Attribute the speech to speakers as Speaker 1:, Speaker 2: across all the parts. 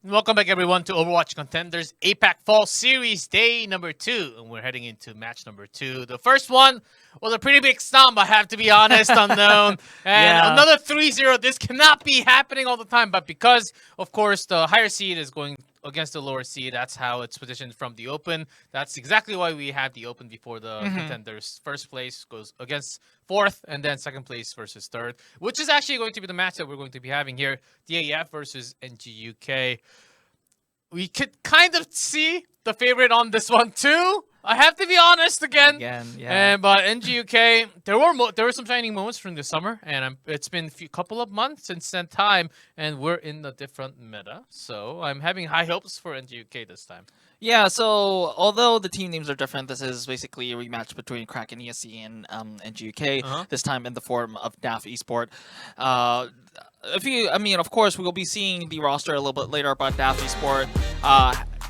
Speaker 1: Welcome back, everyone, to Overwatch Contenders APAC Fall Series Day number 2. And we're heading into match number 2. The first one was a pretty big stomp, I have to be honest, unknown. And another 3-0. This cannot be happening all the time. But because, of course, the higher seed is going against the lower seed, that's how it's positioned from the open. That's exactly why we had the open before the Contenders. First place goes against fourth, and then second place versus third, which is actually going to be the match that we're going to be having here. DAF versus NGU-K. We could kind of see the favorite on this one too. I have to be honest again. But NGU-K, there were some shining moments from the summer, and it's been a couple of months since that time, and we're in a different meta. So I'm having high hopes for NGU-K this time.
Speaker 2: Yeah, so although the team names are different, this is basically a rematch between Kraken ESC and NGU-K, this time in the form of DAF Esport. Of course, we will be seeing the roster a little bit later, but DAF Esport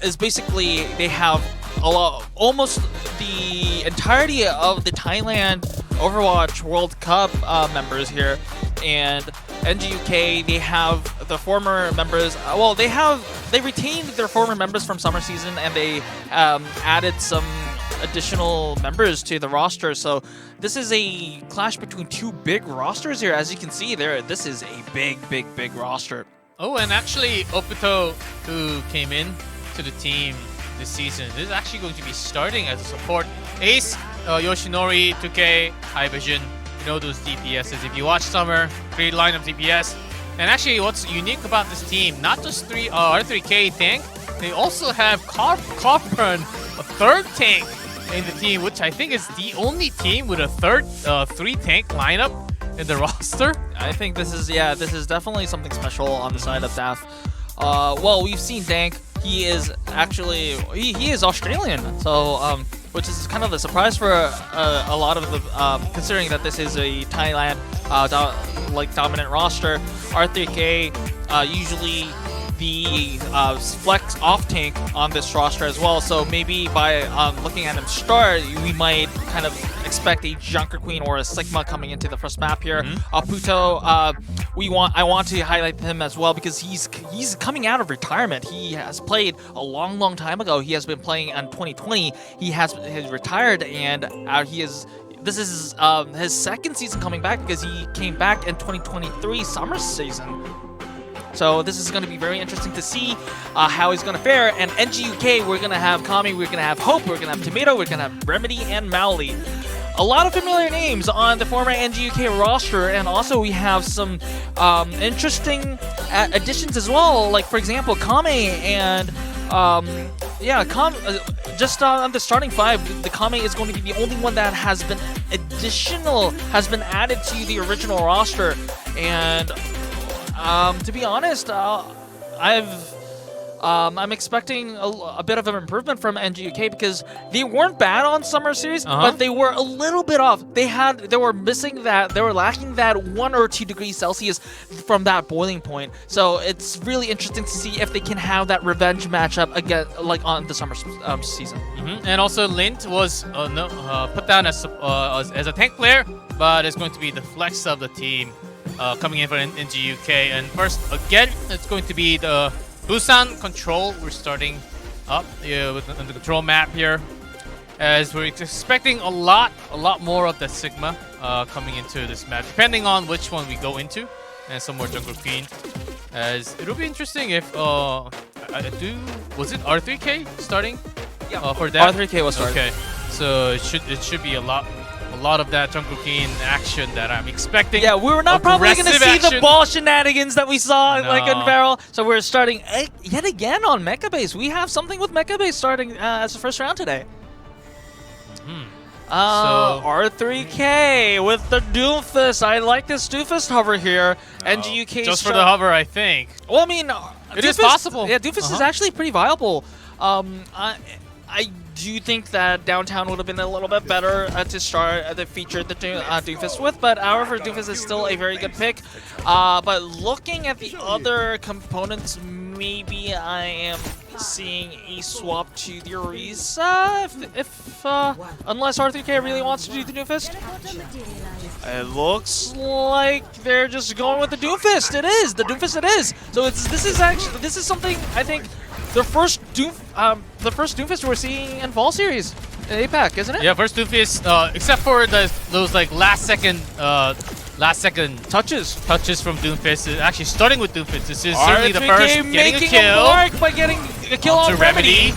Speaker 2: is basically, they have almost the entirety of the Thailand Overwatch World Cup members here, and NGU-K, they have the former members. They retained their former members from summer season, and they added some additional members to the roster. So this is a clash between two big rosters here. As you can see there, this is a big roster.
Speaker 1: Oh, and actually, Obito, who came in to the team this season, is actually going to be starting as a support. Ace, Yoshinori, 2K, High Vision, you know those DPSs. If you watch Summer, great line of DPS. And actually, what's unique about this team, not just R3K tank, they also have Copran, a third tank in the team, which I think is the only team with a third 3-tank lineup in the roster.
Speaker 2: I think this is definitely something special on the side of DAF. Well, we've seen Dank. He is actually he is Australian, so which is kind of a surprise for a lot of the considering that this is a Thailand dominant roster. R3K usually the flex off tank on this roster as well, so maybe by looking at him start, we might kind of expect a Junker Queen or a Sigma coming into the first map here. Puto, I want to highlight him as well because he's coming out of retirement. He has played a long time ago. He has been playing in 2020. He has retired, and this is his second season coming back because he came back in 2023 summer season. So this is going to be very interesting to see how he's going to fare. And NGU-K, we're going to have Kami, we're going to have Hope, we're going to have Tomato, we're going to have Remedy, and Maoli. A lot of familiar names on the former NGU-K roster, and also we have some interesting additions as well. Like, for example, Kami and... just on the starting 5, the Kame is going to be the only one that has been added to the original roster. And to be honest, I'm expecting a bit of an improvement from NGU-K because they weren't bad on Summer Series, but they were a little bit off. They were lacking that 1 or 2 degrees Celsius from that boiling point. So it's really interesting to see if they can have that revenge matchup again, like on the Summer season.
Speaker 1: And also Lint was put down as a tank player, but it's going to be the flex of the team coming in for NGU-K. And first, again, it's going to be the Busan control. We're starting up with the control map here, as we're expecting a lot more of the Sigma coming into this match, depending on which one we go into, and some more Jungle Queen. As it'll be interesting if was it R3K starting?
Speaker 2: Yeah,
Speaker 1: for that.
Speaker 2: R3K was starting.
Speaker 1: Okay, so it should be a lot of that Jungle Queen action that I'm expecting.
Speaker 2: Yeah, we were not probably going to see the ball shenanigans that we saw like in Barrel. So we're starting yet again on Mecha Base. We have something with Mecha Base starting as the first round today. R3K with the Doomfist. I like this Doomfist hover here. NGU-K
Speaker 1: just for the hover, I think.
Speaker 2: Well, I mean,
Speaker 1: it is possible.
Speaker 2: Yeah, Doomfist is actually pretty viable. I do think that Downtown would have been a little bit better to start the feature the Doomfist with, but however, Doomfist is still a very good pick. But looking at the other components, maybe I am seeing a swap to the Orisa, unless R3K really wants to do the Doomfist. It looks like they're just going with the Doomfist. It is the Doomfist. It is. So this is something I think the first Doomfist we're seeing in Fall Series in APAC, isn't it?
Speaker 1: Yeah, first Doomfist, except for those like last second touches from Doomfist. Actually, starting with Doomfist, this is certainly the first getting a kill.
Speaker 2: Mark by getting a kill on Remedy.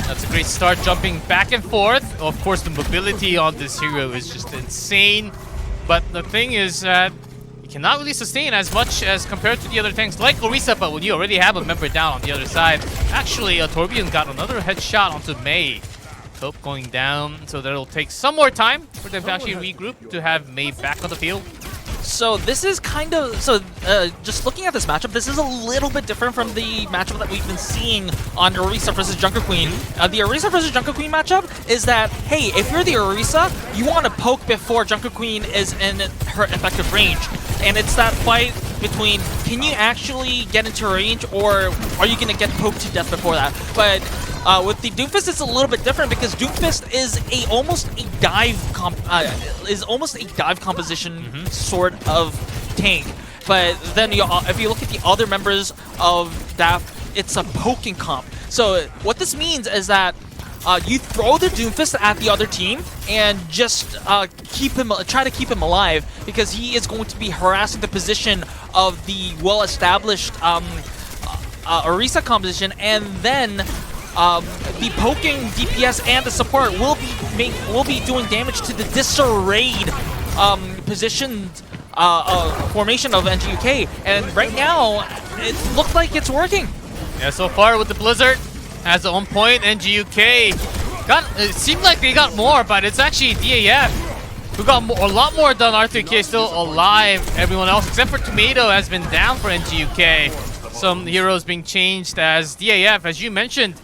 Speaker 1: That's a great start, jumping back and forth. Of course, the mobility on this hero is just insane. But the thing is that you cannot really sustain as much as compared to the other tanks like Orisa, but when you already have a member down on the other side. Actually, Torbjorn got another headshot onto Mei. Cope going down, so that'll take some more time for them to actually regroup to have Mei back on the field.
Speaker 2: So this is kind of, just looking at this matchup, this is a little bit different from the matchup that we've been seeing on Orisa versus Junker Queen. The Orisa versus Junker Queen matchup is that, hey, if you're the Orisa, you want to poke before Junker Queen is in her effective range. And it's that fight between, can you actually get into range, or are you going to get poked to death before that? But with the Doomfist, it's a little bit different because Doomfist is almost a dive composition sort of tank. But then if you look at the other members of DAF, it's a poking comp. So what this means is that you throw the Doomfist at the other team and just try to keep him alive, because he is going to be harassing the position of the well-established Orisa composition, and then the poking DPS and the support will be doing damage to the disarrayed positioned formation of NGU-K, and right now it looks like it's working.
Speaker 1: Yeah, so far with the Blizzard has the 1 point. NGU-K it seemed like they got more, but it's actually DAF who got a lot more done. R3K still alive. Everyone else except for Tomato has been down for NGU-K. Some heroes being changed as DAF, as you mentioned.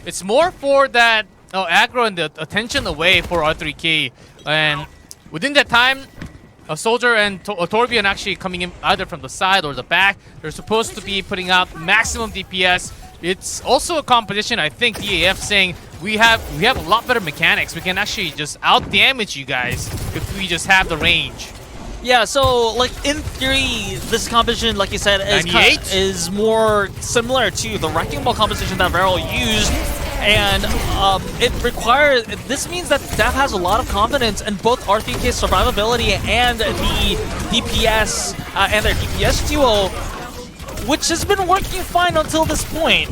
Speaker 1: It's more for that aggro and the attention away for R3K. And within that time, a Soldier and Torbjorn actually coming in either from the side or the back. They're supposed to be putting out maximum DPS. It's also a competition, I think, DAF saying we have a lot better mechanics. We can actually just out-damage you guys if we just have the range.
Speaker 2: Yeah, so like in theory, this composition, like you said, is more similar to the Wrecking Ball composition that Varel used, and this means that DAF has a lot of confidence in both R3K's survivability and the DPS and their DPS duo, which has been working fine until this point.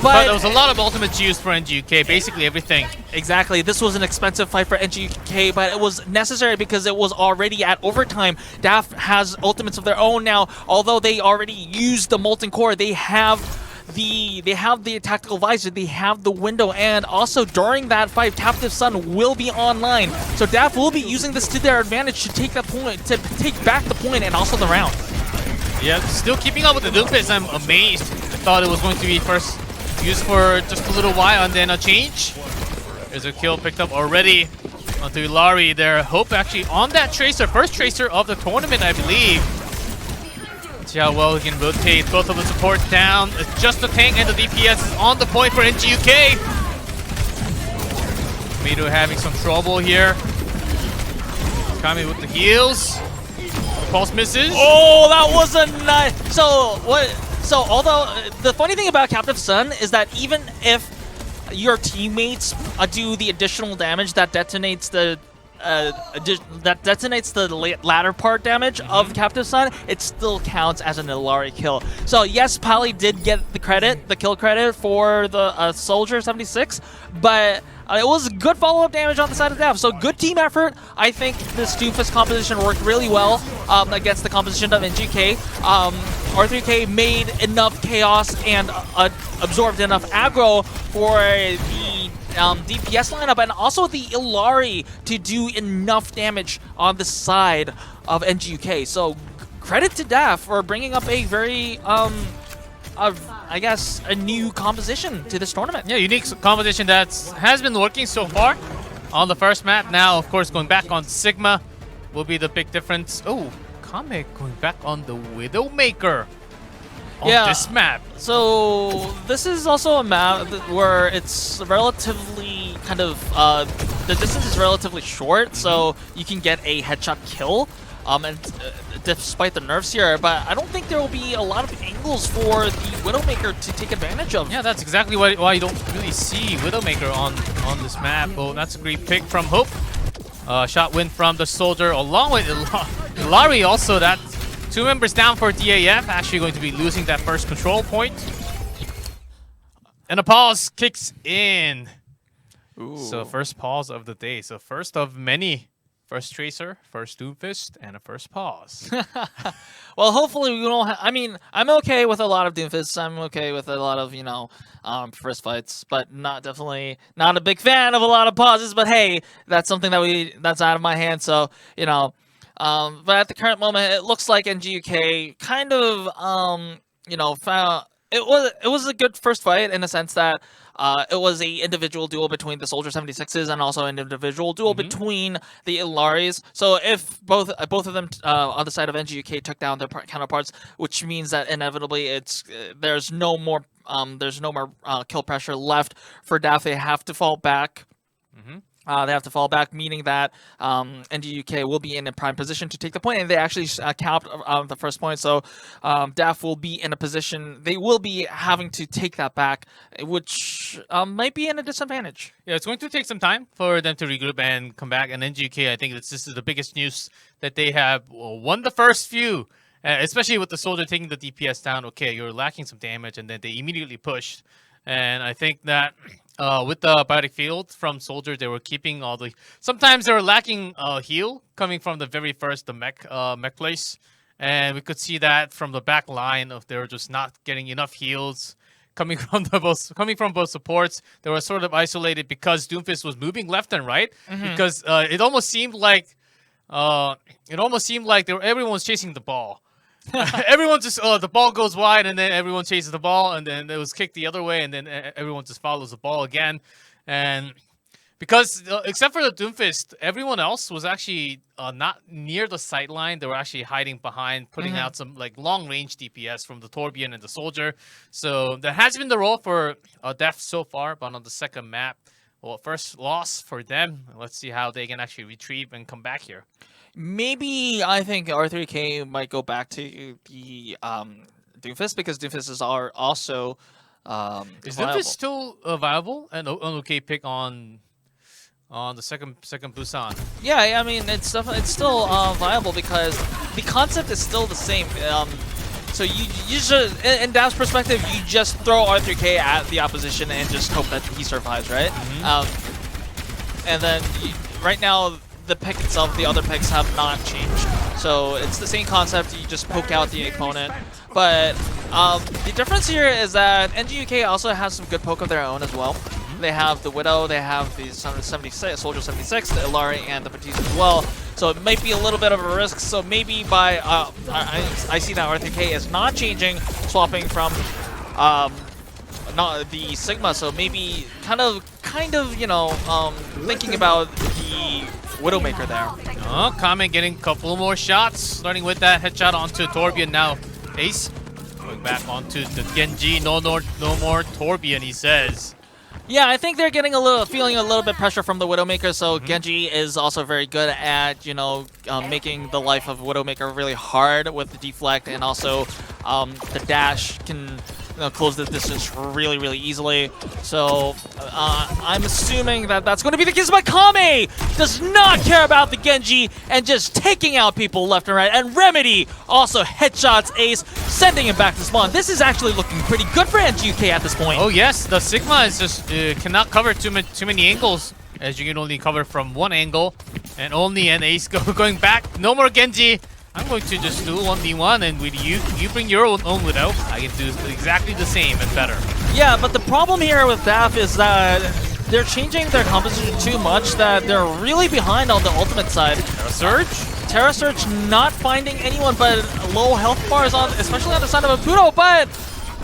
Speaker 1: But there was a lot of ultimates used for NGU-K, basically everything.
Speaker 2: Exactly. This was an expensive fight for NGU-K, but it was necessary because it was already at overtime. DAF has ultimates of their own now. Although they already used the Molten Core, they have the tactical visor, they have the window, and also during that fight, Captive Sun will be online. So DAF will be using this to their advantage to take that point, to take back the point and also the round.
Speaker 1: Yeah, still keeping up with the Doomfist. I'm amazed. I thought it was going to be first used for just a little while and then a change. There's a kill picked up already onto Ilari there. Hope actually on that Tracer, first Tracer of the tournament, I believe. See how well he can rotate both of the supports down. It's just the tank and the DPS is on the point for NGU-K. Tomato having some trouble here. Kami with the heals. The pulse misses.
Speaker 2: Oh, that was a nice. So although the funny thing about Captive Sun is that even if your teammates do the additional damage that detonates the latter part damage of Captive Sun, it still counts as an Ilari kill. So yes, Pally did get the kill credit for the Soldier 76, but it was good follow-up damage on the side of DAF. So good team effort. I think this Doomfist composition worked really well against the composition of NGU-K. R3K made enough chaos and absorbed enough aggro for the DPS lineup and also the Ilari to do enough damage on the side of NGU-K. So credit to DAF for bringing up a very I guess a new composition to this tournament.
Speaker 1: Yeah, unique composition that has been working so far on the first map. Now, of course, going back on Sigma will be the big difference. Oh, Kame going back on the Widowmaker. on this map.
Speaker 2: So this is also a map where it's relatively kind of the distance is relatively short, so you can get a headshot kill. And despite the nerfs here, but I don't think there will be a lot of angles for the Widowmaker to take advantage of.
Speaker 1: Yeah, that's exactly why you don't really see Widowmaker on this map. Oh, that's a great pick from Hope. Shot win from the Soldier along with Ilari also. That 2 members down for DAF, actually going to be losing that first control point. And a pause kicks in.
Speaker 2: Ooh.
Speaker 1: So first pause of the day. So first of many. First Tracer, first Doomfist, and a first pause.
Speaker 2: Well, hopefully we don't. I mean, I'm okay with a lot of Doomfists. I'm okay with a lot of first fights, but definitely not a big fan of a lot of pauses. But hey, that's something that's out of my hands. So but at the current moment, it looks like NGU-K kind of found it was a good first fight in the sense that. It was a individual duel between the Soldier 76s and also an individual duel between the Ilaris. So if both of them on the side of NGU-K took down their counterparts, which means that inevitably there's no more kill pressure left for DAF. They have to fall back. They have to fall back, meaning that NGU-K will be in a prime position to take the point, and they actually capped the first point. So DAF will be in a position, they will be having to take that back, which might be in a disadvantage.
Speaker 1: Yeah, it's going to take some time for them to regroup and come back. And NGU-K, I think this is the biggest news that they have won the first few, especially with the Soldier taking the DPS down. Okay, you're lacking some damage, and then they immediately pushed. And I think that with the Biotic Field from Soldier, they were keeping all the... Sometimes they were lacking heal coming from the very first, the mech place. And we could see that from the back line of they were just not getting enough heals coming from both supports. They were sort of isolated because Doomfist was moving left and right. Because it almost seemed like everyone was chasing the ball. Everyone just the ball goes wide, and then everyone chases the ball, and then it was kicked the other way, and then everyone just follows the ball again. And because except for the Doomfist, everyone else was actually not near the sight line. They were actually hiding behind, putting out some long range DPS from the Torbjorn and the Soldier. So that has been the role for DAF so far. But on the second map, well, first loss for them. Let's see how they can actually retrieve and come back here.
Speaker 2: Maybe I think R3K might go back to the Doomfist because Doomfists are also
Speaker 1: is
Speaker 2: viable.
Speaker 1: Doomfist still viable? And okay pick on the second Busan.
Speaker 2: Yeah, I mean it's still viable because the concept is still the same. So you just in DAF's perspective, you just throw R3K at the opposition and just hope that he survives, right? And then right now. The pick itself, the other picks have not changed. So it's the same concept, you just poke out the opponent. But the difference here is that NGU-K also has some good poke of their own as well. They have the Widow, they have the Soldier 76, the Ilari, and the Batiste as well. So it might be a little bit of a risk. So maybe by, I see that R3K is not changing, swapping from not the Sigma. So maybe kind of thinking about the Widowmaker there.
Speaker 1: Kame getting a couple more shots, starting with that headshot onto Torbjorn now. Ace going back onto the Genji. No more Torbjorn, he says.
Speaker 2: Yeah, I think they're getting feeling a little bit pressure from the Widowmaker. So Genji is also very good at making the life of Widowmaker really hard with the deflect, and also the dash can close the distance really, really easily. So I'm assuming that that's going to be the case, but Kame does not care about the Genji and just taking out people left and right. And Remedy also headshots Ace, sending him back to spawn. This is actually looking pretty good for NGU-K at this point.
Speaker 1: Oh yes, the Sigma is just cannot cover too many angles, as you can only cover from one angle, and only an Ace going back. No more Genji. I'm going to just do 1v1, and with you bring your own Widow. I can do exactly the same and better.
Speaker 2: Yeah, but the problem here with DAF is that they're changing their composition too much, that they're really behind on the ultimate side. Terra Surge not finding anyone but low health bars on, especially on the side of Aputo, but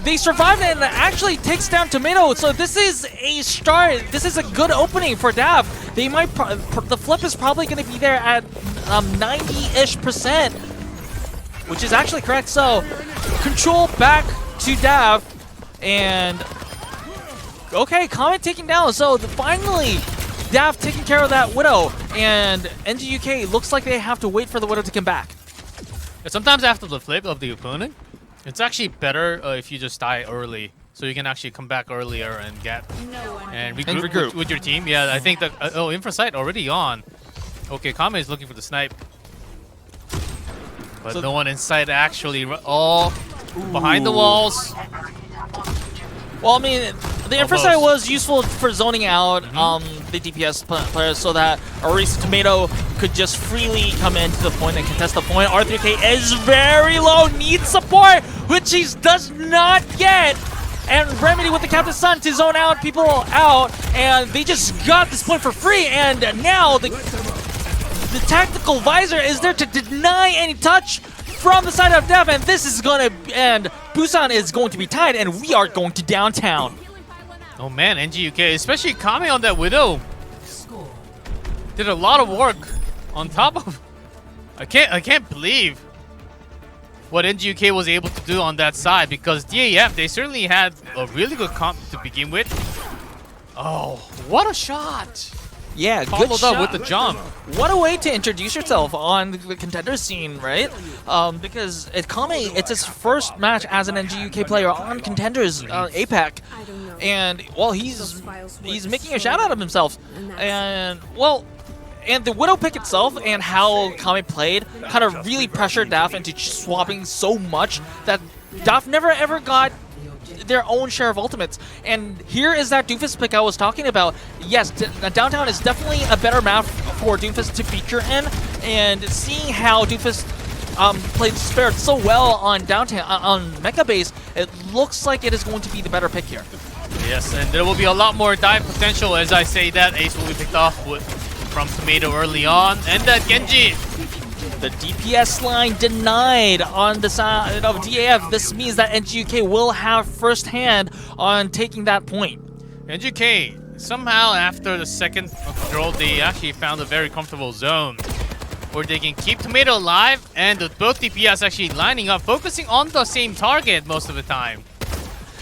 Speaker 2: they survived it and it actually takes down Tomato. So this is a start. This is a good opening for DAF. They might the flip is probably going to be there at 90-ish%, which is actually correct. So control back to DAF, and okay, Comet taken down. So finally, DAF taking care of that Widow, and NGU-K looks like they have to wait for the Widow to come back.
Speaker 1: Sometimes after the flip of the opponent, it's actually better if you just die early, so you can actually come back earlier and regroup with your team. Yeah, I think that infra sight already on. Okay, Kame is looking for the snipe, but no one inside actually. Behind the walls.
Speaker 2: Well, I mean, the infra sight was useful for zoning out the DPS players so that Orisa Tomato could just freely come into the point and contest the point. R3K is very low, needs support, which he does not get. And Remedy with the Captain Sun to zone out people out, and they just got this point for free. And now the tactical visor is there to deny any touch from the side of DAF, and this is gonna and Busan is going to be tied, and we are going to downtown.
Speaker 1: Oh man, NGU-K, especially Kame on that Widow, did a lot of work on top of. I can't believe what NGU-K was able to do on that side, because DAF, they certainly had a really good comp to begin with. Oh, what a shot!
Speaker 2: Yeah,
Speaker 1: followed
Speaker 2: good shot
Speaker 1: up with the jump.
Speaker 2: What a way to introduce yourself on the contender scene, right? Because it's his first match as an NGU-K player on Contenders APAC, and well, he's making a shout out of himself, and well. And the Widow pick itself and how Kame played kind of really pressured DAF into swapping so much that DAF never ever got their own share of ultimates. And here is that Doomfist pick I was talking about. Yes, Downtown is definitely a better map for Doomfist to feature in, and seeing how Doomfist played Spirit so well on Downtown, on Mecha Base, it looks like it is going to be the better pick here.
Speaker 1: Yes, and there will be a lot more dive potential as I say that. Ace will be picked off from Tomato early on, and that Genji.
Speaker 2: The DPS line denied on the side of DAF. This means that NGU-K will have first hand on taking that point.
Speaker 1: NGU-K, somehow after the second control, they actually found a very comfortable zone where they can keep Tomato alive, and both DPS actually lining up, focusing on the same target most of the time.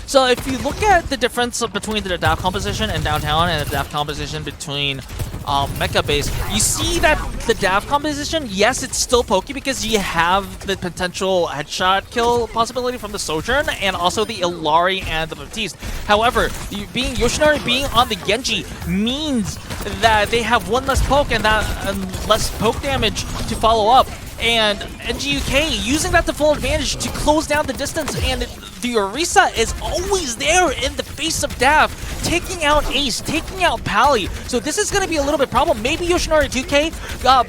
Speaker 2: So if you look at the difference between the DAF composition and Downtown and the DAF composition between Mecha Base, you see that the DAF composition, yes, it's still pokey because you have the potential headshot kill possibility from the Sojourn and also the Illari and the Baptiste. However, Yoshinari being on the Genji means that they have one less poke and less poke damage to follow up. And NGU-K using that to full advantage to close down the distance, and the Orisa is always there in the face of DAF, taking out Ace, taking out Pally. So this is going to be a little bit problem. Maybe Yoshinari 2K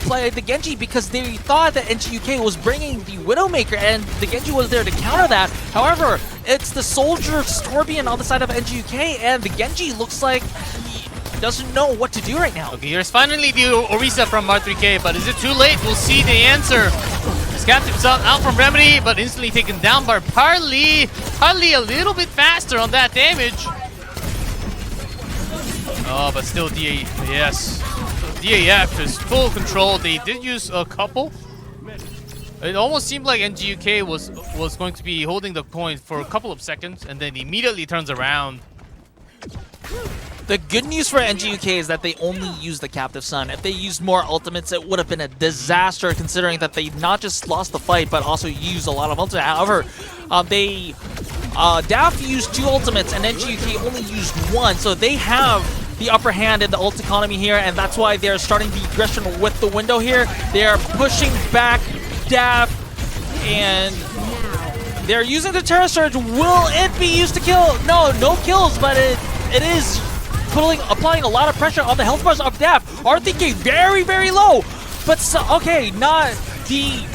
Speaker 2: played the Genji because they thought that NGU-K was bringing the Widowmaker, and the Genji was there to counter that. However, it's the Soldier Scorpion on the side of NGU-K, and the Genji looks like doesn't know what to do right now.
Speaker 1: Okay, here's finally the Orisa from R3K, but is it too late? We'll see the answer. Scapped himself out from Remedy, but instantly taken down by Parley. Parley a little bit faster on that damage. Oh, but still DAF is full control. They did use a couple. It almost seemed like NGU-K was going to be holding the point for a couple of seconds, and then immediately turns around.
Speaker 2: The good news for NGU-K is that they only used the Captive Sun. If they used more ultimates, it would have been a disaster considering that they not just lost the fight, but also used a lot of ultimates. However, DAF used 2 ultimates and NGU-K only used 1, so they have the upper hand in the ult economy here, and that's why they're starting the aggression with the window here. They're pushing back DAF, and they're using the Terra Surge. Will it be used to kill? No kills, but it is applying a lot of pressure on the health bars of DAF. R3K very, very low. But okay, not the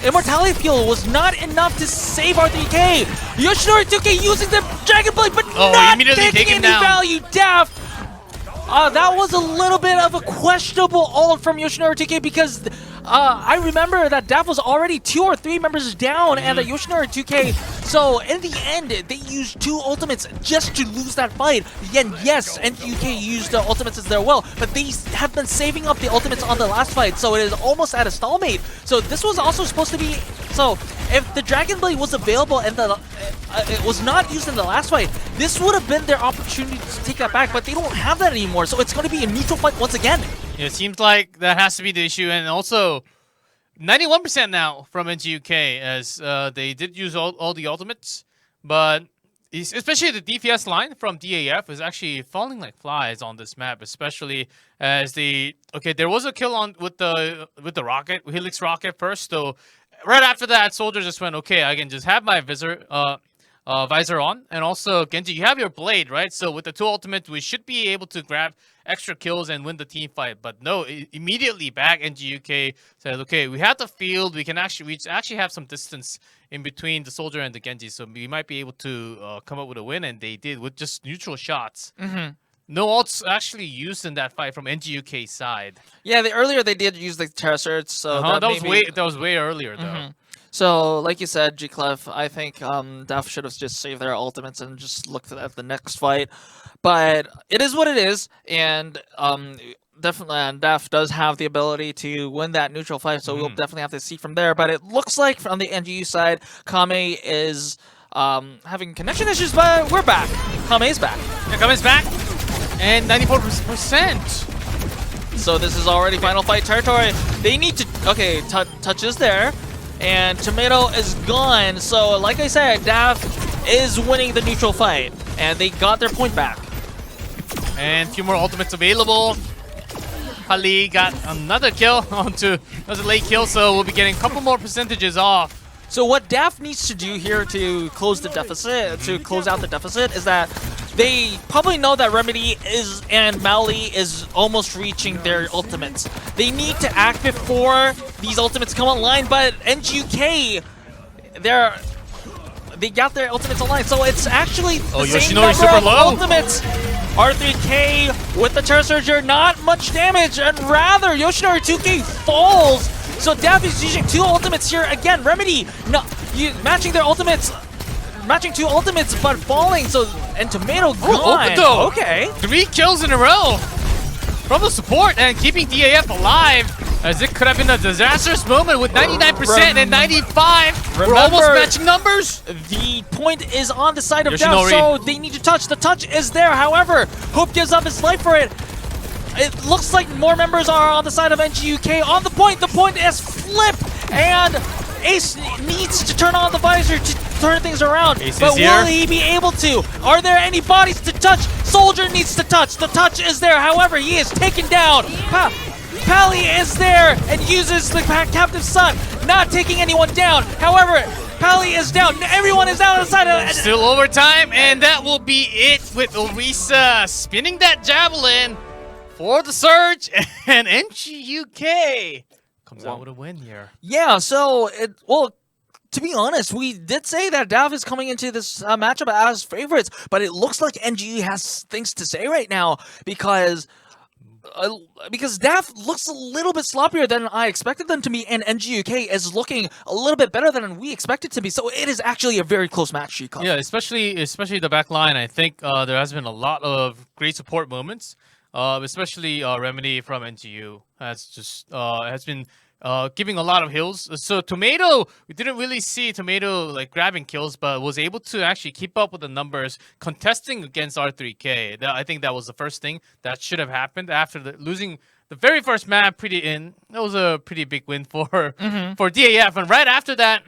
Speaker 2: Immortality Fuel was not enough to save R3K. Yoshinori 2K using the Dragon Blade, but not taking any value. DAF. That was a little bit of a questionable ult from Yoshinori 2K because I remember that DAF was already 2 or 3 members down and Yoshinari 2K. So in the end, they used 2 ultimates just to lose that fight. Again, yes, NGU-K used the ultimates as their will, but they have been saving up the ultimates on the last fight, so it is almost at a stalemate. So this was also supposed to be... So if the Dragon Blade was available and it was not used in the last fight, this would have been their opportunity to take that back, but they don't have that anymore, so it's going to be a neutral fight once again.
Speaker 1: Yeah, it seems like that has to be the issue, and also 91% now from NGU-K as they did use all the ultimates, but especially the DPS line from DAF is actually falling like flies on this map, especially as there was a kill on with the rocket, Helix rocket first, so right after that, Soldier just went, okay, I can just have my visor on, and also Genji, you have your blade, right? So with the 2 ultimates, we should be able to grab extra kills and win the team fight. But no, immediately back NGU-K said, okay, we have the field, we actually have some distance in between the Soldier and the Genji, so we might be able to come up with a win, and they did with just neutral shots. No ults actually used in that fight from NGU-K side.
Speaker 2: Yeah, earlier they did use the Terra Surge, so
Speaker 1: that was way earlier though.
Speaker 2: So, like you said, G-Clef, I think DAF should have just saved their ultimates and just looked at the next fight. But it is what it is, and definitely DAF does have the ability to win that neutral fight, so we'll definitely have to see from there. But it looks like from the NGU side, Kame is having connection issues, but we're back. Kame's back.
Speaker 1: Yeah, Kame's back, and 94%.
Speaker 2: So this is already final fight territory. They need to... Okay, Touch is there. And Tomato is gone. So, like I said, DAF is winning the neutral fight. And they got their point back.
Speaker 1: And a few more ultimates available. Ali got another kill onto... That was a late kill, so we'll be getting a couple more percentages off.
Speaker 2: So what DAF needs to do here to close the deficit, to close out the deficit, is that they probably know that Remedy and Mali is almost reaching their ultimates. They need to act before these ultimates come online, but NGU-K, they got their ultimates online, so it's actually the same number of ultimates. R3K with the Terra Surger, not much damage, and rather Yoshinori 2K falls. So DAF is using 2 ultimates here again. Remedy matching their ultimates, matching 2 ultimates, but falling. So and Tomato gone. Okay,
Speaker 1: 3 kills in a row from the support and keeping DAF alive, as it could have been a disastrous moment with 99% and 95. We're almost matching numbers.
Speaker 2: The point is on the side of DAF, so they need to touch. The touch is there. However, Hope gives up his life for it. It looks like more members are on the side of NGU-K on the point. The point is flipped, and Ace needs to turn on the visor to turn things around. But will he be able to? Are there any bodies to touch? Soldier needs to touch. The touch is there. However, he is taken down. Pally is there and uses the captive son, not taking anyone down. However, Pally is down. Everyone is out on the side of it.
Speaker 1: Still overtime, and that will be it with Orisa spinning that javelin for the surge, and NGU-K comes out with a win here.
Speaker 2: Yeah, so, to be honest, we did say that DAF is coming into this matchup as favorites, but it looks like NGU has things to say right now because DAF looks a little bit sloppier than I expected them to be, and NGU-K is looking a little bit better than we expected to be. So it is actually a very close match, Chico.
Speaker 1: Yeah, especially the back line. I think there has been a lot of great support moments. Especially Remedy from NGU has been giving a lot of heals. So Tomato, we didn't really see Tomato like grabbing kills, but was able to actually keep up with the numbers, contesting against R3K. I think that was the first thing that should have happened after losing the very first map. That was a pretty big win for DAF. And right after that,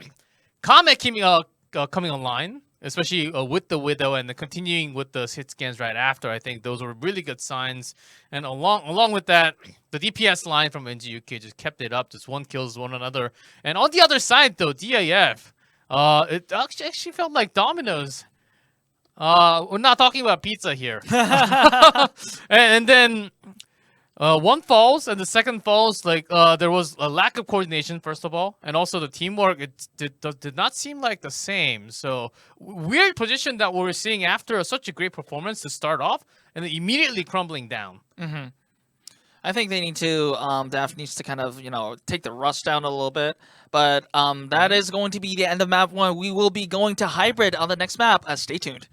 Speaker 1: Comet coming online, especially with the Widow and continuing with the hit scans right after. I think those were really good signs. And along with that, the DPS line from NGU-K just kept it up. Just one kills one another. And on the other side, though, DAF, it actually felt like dominoes. We're not talking about pizza here. and then one falls, and the second falls. Like there was a lack of coordination, first of all, and also the teamwork. It did not seem like the same. So weird position that we're seeing after such a great performance to start off, and then immediately crumbling down.
Speaker 2: I think they need to. DAF needs to kind of take the rust down a little bit. But that is going to be the end of map 1. We will be going to hybrid on the next map. Stay tuned.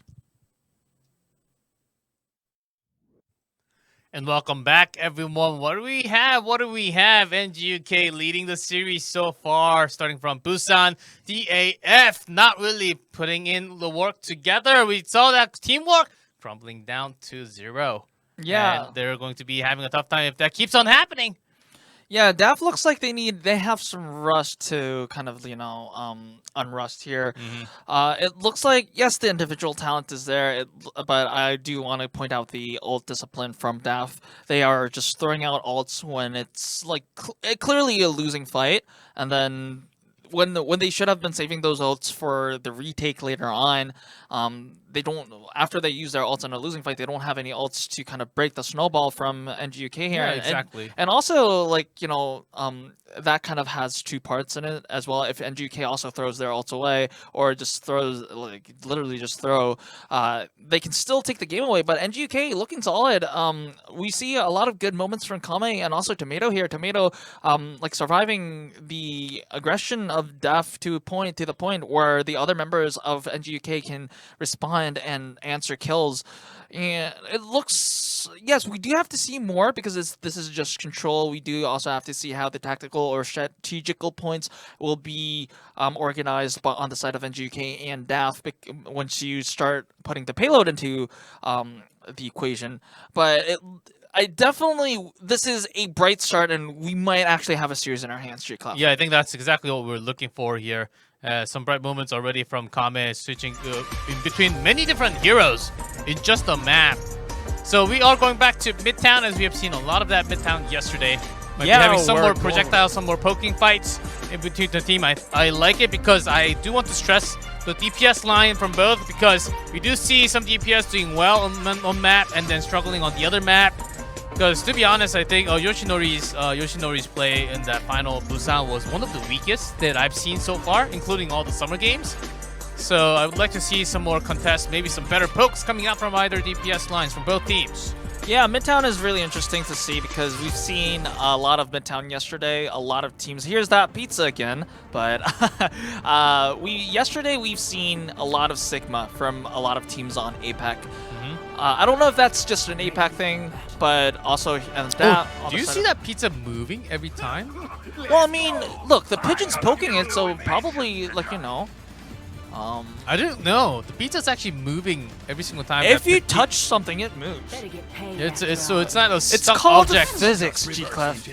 Speaker 1: And welcome back, everyone. What do we have? NGU-K leading the series so far, starting from Busan. DAF not really putting in the work together. We saw that teamwork crumbling down to 0.
Speaker 2: Yeah.
Speaker 1: And they're going to be having a tough time if that keeps on happening.
Speaker 2: Yeah, DAF looks like they have some rust to kind of, unrust here. It looks like, yes, the individual talent is there, but I do want to point out the ult discipline from DAF. They are just throwing out ults when it's like clearly a losing fight, and then when they should have been saving those ults for the retake later on, they don't. After they use their ults in a losing fight, they don't have any ults to kind of break the snowball from NGU-K here.
Speaker 1: Yeah, exactly.
Speaker 2: And also, that kind of has two parts in it as well. If NGU-K also throws their ults away, or just throws, literally just throw, they can still take the game away. But NGU-K looking solid. We see a lot of good moments from Kame and also Tomato here. Tomato, surviving the aggression of DAF to the point where the other members of NGU-K can respond and answer kills. And it looks, yes, we do have to see more because this is just control. We do also have to see how the tactical or strategical points will be organized on the side of NGU-K and DAF once you start putting the payload into the equation. But this is a bright start, and we might actually have a series in our hands, G-Clef.
Speaker 1: Yeah, I think that's exactly what we're looking for here. Some bright moments already from Kame, switching in between many different heroes in just a map. So we are going back to Midtown, as we have seen a lot of that Midtown yesterday. Might be having some more projectiles, some more poking fights in between the team. I like it because I do want to stress the DPS line from both, because we do see some DPS doing well on map and then struggling on the other map. Because to be honest, I think Yoshinori's play in that final Busan was one of the weakest that I've seen so far, including all the summer games. So I would like to see some more contests, maybe some better pokes coming out from either DPS lines from both teams.
Speaker 2: Yeah, Midtown is really interesting to see because we've seen a lot of Midtown yesterday, a lot of teams. Here's that pizza again, but yesterday we've seen a lot of Sigma from a lot of teams on APAC. I don't know if that's just an APAC thing, but also
Speaker 1: do you see that pizza moving every time?
Speaker 2: Well, I mean, look, the pigeon's poking it, so probably
Speaker 1: I don't know. The pizza's actually moving every single time.
Speaker 2: If you touch something, it moves.
Speaker 1: It's not a stuck
Speaker 2: It's called
Speaker 1: object.
Speaker 2: Physics, G-Clef.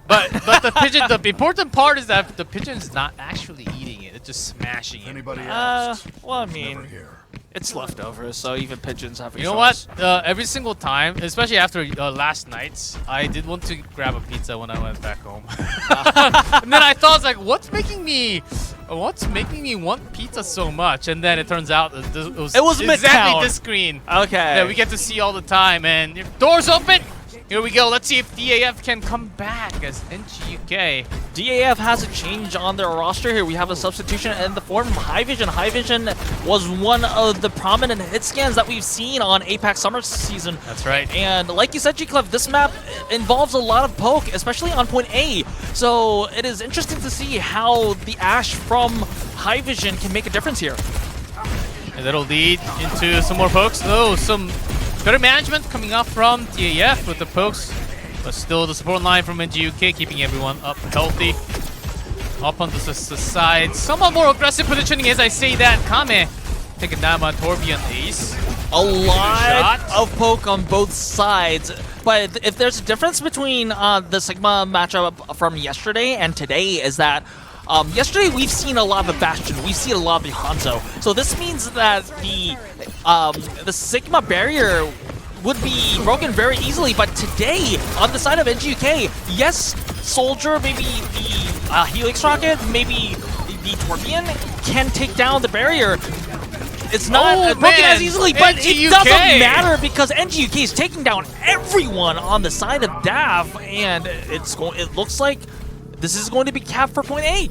Speaker 1: But the pigeon. The important part is that the pigeon's not actually eating it. It's just smashing it.
Speaker 3: Anybody else?
Speaker 2: Well, I mean, it's leftovers, so even pigeons have a
Speaker 1: You know what? Every single time, especially after last night, I did want to grab a pizza when I went back home. And then I thought, what's making me want pizza so much? And then it turns out it was exactly
Speaker 2: Midtown.
Speaker 1: this screen.
Speaker 2: Okay.
Speaker 1: That we get to see all the time. And if doors open, here we go. Let's see if DAF can come back as NGU-K.
Speaker 2: DAF has a change on their roster here. We have a substitution in the form of Haivision. Haivision was one of the prominent hit scans that we've seen on APAC Summer Season.
Speaker 1: That's right.
Speaker 2: And like you said, G-Clef, this map involves a lot of poke, especially on point A. So it is interesting to see how the Ash from Haivision can make a difference here.
Speaker 1: And that'll lead into some more pokes. Oh, some better management coming up from DAF with the pokes. But still the support line from NGU-K keeping everyone up healthy. Up on the side. Somewhat more aggressive positioning as I say that. Kame taking down by Torbjorn Ace.
Speaker 2: A lot of poke on both sides. But if there's a difference between the Sigma matchup from yesterday and today is that yesterday we've seen a lot of the Bastion, we've seen a lot of the Hanzo. So this means that the Sigma barrier would be broken very easily, but today, on the side of NGU-K, yes, Soldier, maybe the Helix Rocket, maybe the Torbjorn can take down the barrier. It's not broken as easily, but it doesn't matter because NGU-K is taking down everyone on the side of DAF, and it looks like this is going to be capped for point A.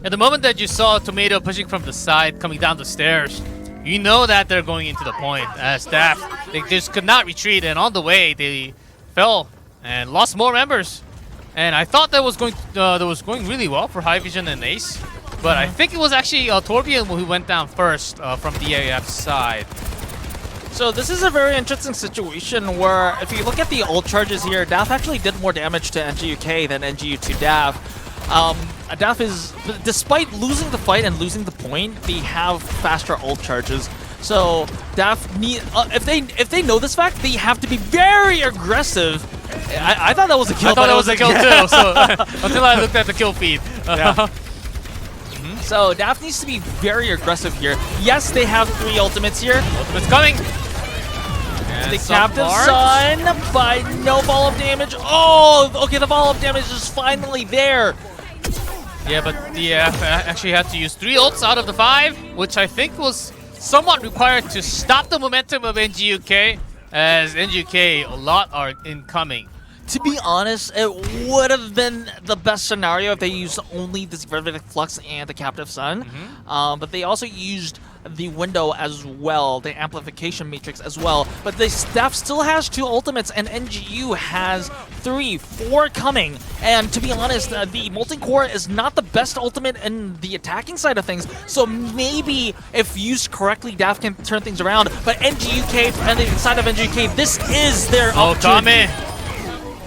Speaker 1: At the moment that you saw Tomato pushing from the side, coming down the stairs, you know that they're going into the point as DAF. They just could not retreat, and on the way they fell and lost more members. And I thought that was going really well for Haivision and Ace, but I think it was actually Torbjorn who went down first from the AF's side.
Speaker 2: So this is a very interesting situation where if you look at the ult charges here, DAF actually did more damage to NGU-K than NGU to DAF. DAF is, despite losing the fight and losing the point, they have faster ult charges. So DAF need, if they know this fact, they have to be very aggressive. I thought that was a kill.
Speaker 1: I thought it was a kill too. So until I looked at the kill feed.
Speaker 2: Yeah. So DAF needs to be very aggressive here. Yes, they have 3 ultimates here.
Speaker 1: Ultimate's coming.
Speaker 2: The Captive Sun, but no follow-up damage. Oh, okay, the follow-up damage is finally there.
Speaker 1: Yeah, but DAF actually had to use 3 ults out of the 5, which I think was somewhat required to stop the momentum of NGU-K, as NGU-K, a lot are incoming.
Speaker 2: To be honest, it would have been the best scenario if they used only the Veridic Flux and the Captive Sun. But they also used the window as well, the amplification matrix as well. But the DAF still has 2 ultimates, and NGU has 3, 4 coming. And to be honest, the Molten Core is not the best ultimate in the attacking side of things. So maybe if used correctly, DAF can turn things around. But NGU-K, and the side of NGU-K, this is their opportunity.